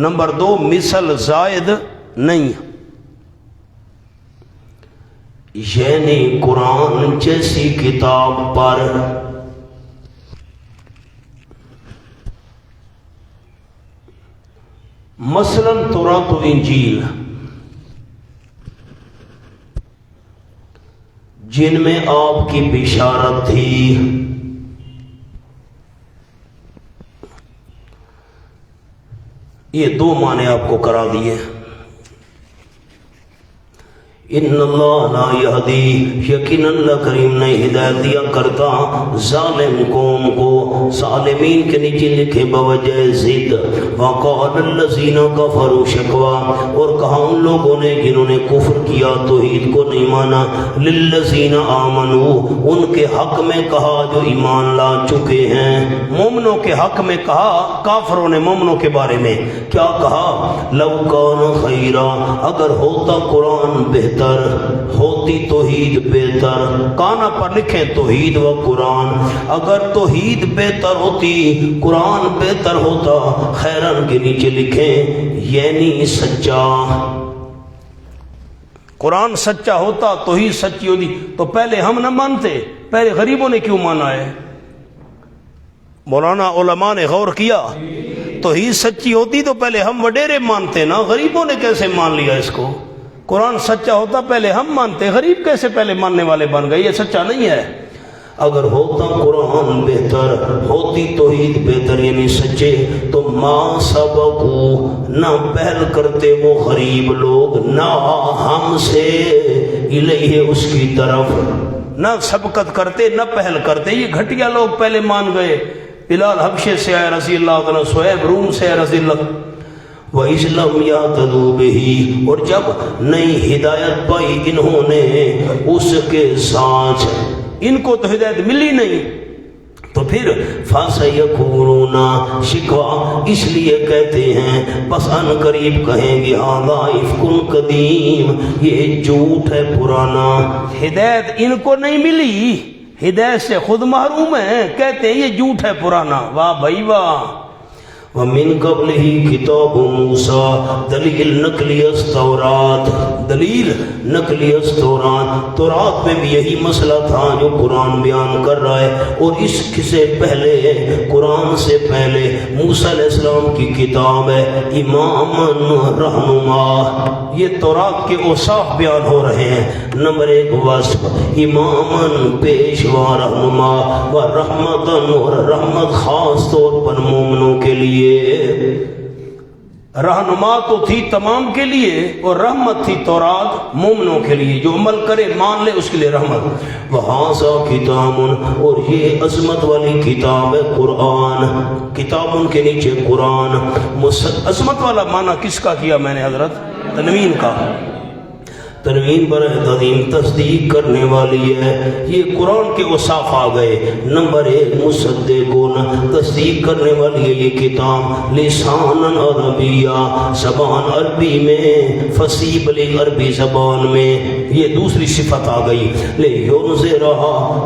نمبر 2 مثل زائد نہیں، یعنی قرآن جیسی کتاب پر. مثلا تورات و انجیل جن میں آپ کی بشارت تھی، یہ 2 معنی آپ کو کرا دیے. ان اللہ لا یہدی، یقین اللہ کریم نے ہدایت دیا کرتا ظالم قوم کو. ظالمین کے نیچے لکھے بوجہ ضد. وقال الذین کفروا شکوا، اور کہا ان لوگوں نے جنہوں نے کفر کیا، توحید کو نہیں مانا، للذین آمنوا، ان کے حق میں کہا جو ایمان لا چکے ہیں. مومنوں کے حق میں کہا، کافروں نے مومنوں کے بارے میں کیا کہا؟ لو کان خیرا، اگر ہوتا قرآن بہتر، ہوتی توحید بہتر. کانا پر لکھیں توحید و قرآن. اگر توحید بہتر ہوتی، قرآن بہتر ہوتا، خیرن کے نیچے لکھیں یعنی سچا. قرآن سچا ہوتا توحید سچی ہوتی تو پہلے ہم نہ مانتے، پہلے غریبوں نے کیوں مانا ہے؟ مولانا علماء نے غور کیا، توحید سچی ہوتی تو پہلے ہم وڈیرے مانتے نا، غریبوں نے کیسے مان لیا اس کو؟ قرآن سچا ہوتا پہلے ہم مانتے، غریب کیسے پہلے ماننے والے بن گئے؟ یہ سچا نہیں ہے۔ اگر ہوتا قرآن بہتر، ہوتی توحید بہتر یعنی سچے، تو ما سبقو نہ پہل کرتے وہ غریب لوگ نہ ہم سے الیہ اس کی طرف، نہ سبقت کرتے نہ پہل کرتے، یہ گھٹیا لوگ پہلے مان گئے۔ بلال حبشے سے آئے رضی اللہ عنہ، صہیب روم سے آئے رضی اللہ، وَإِسْلَمْ يَعْتَدُوا بِهِ، اور جب نئی ہدایت پائی انہوں نے اس کے ساتھ، ان کو تو ہدایت ملی نہیں، تو پھر فَسَيَقُولُونَ شکوا اس لیے کہتے ہیں، بس ان قریب کہیں گے هَذَا إِفْكٌ قَدِيمٌ، یہ جھوٹ ہے پرانا۔ ہدایت ان کو نہیں ملی، ہدایت سے خود محروم ہیں، کہتے ہیں یہ جھوٹ ہے پرانا۔ واہ بھائی واہ۔ وَمِن قَبْلِهِ كِتَابُ مُوسَىٰ، دلیل نقلی استورات، دلیل نقلی استورات، تورات میں بھی یہی مسئلہ تھا جو قرآن بیان کر رہا ہے، اور اس سے پہلے قرآن سے پہلے موسیٰ علیہ السلام کی کتاب ہے، اماماً رہنما، یہ تورات کے اوصاف بیان ہو رہے ہیں۔ نمبر 1 وصف، اماماً پیشوا رہنما، و رحمتاً، اور رحمت خاص طور پر مومنوں کے لیے، رہنما تو تھی تمام کے لیے، اور رحمت تھی تورات مومنوں کے لیے، جو عمل کرے مان لے اس کے لیے رحمت۔ وَهَذَا كِتَابٌ، اور یہ عظمت والی کتاب ہے قرآن، کتابوں کے نیچے قرآن۔ عظمت والا معنی کس کا کیا میں نے حضرت؟ تنوین کا۔ تنوین پر تعظیم تصدیق کرنے والی ہے، یہ قرآن کے اوصاف آ گئے۔ نمبر 1 مصدقون، تصدیق کرنے والی ہے یہ کتاب، لساناً عربیہ، زبان عربی میں، فصیح بلیغ عربی زبان میں، یہ دوسری صفت آ گئی۔ لِيُنذِرَ،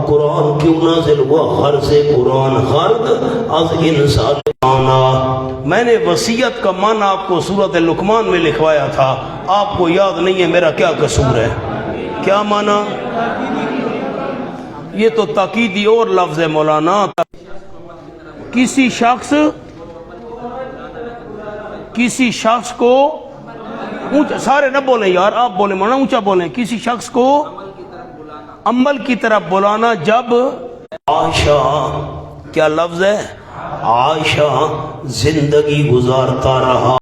قرآن کیوں نازل ہوا؟ غرض قرآن، غرض از انسان۔ میں نے وصیت کا معنی آپ کو سورۃ لقمان میں لکھوایا تھا، آپ کو یاد نہیں ہے، میرا کیا قصور ہے؟ کیا معنی؟ یہ تو تاکیدی اور لفظ ہے مولانا، کسی شخص کو اونچا، سارے نہ بولیں یار، آپ بولیں مولانا، اونچا بولیں، کسی شخص کو عمل کی طرف بلانا جب عائشہ، کیا لفظ ہے؟ عائشہ زندگی گزارتا رہا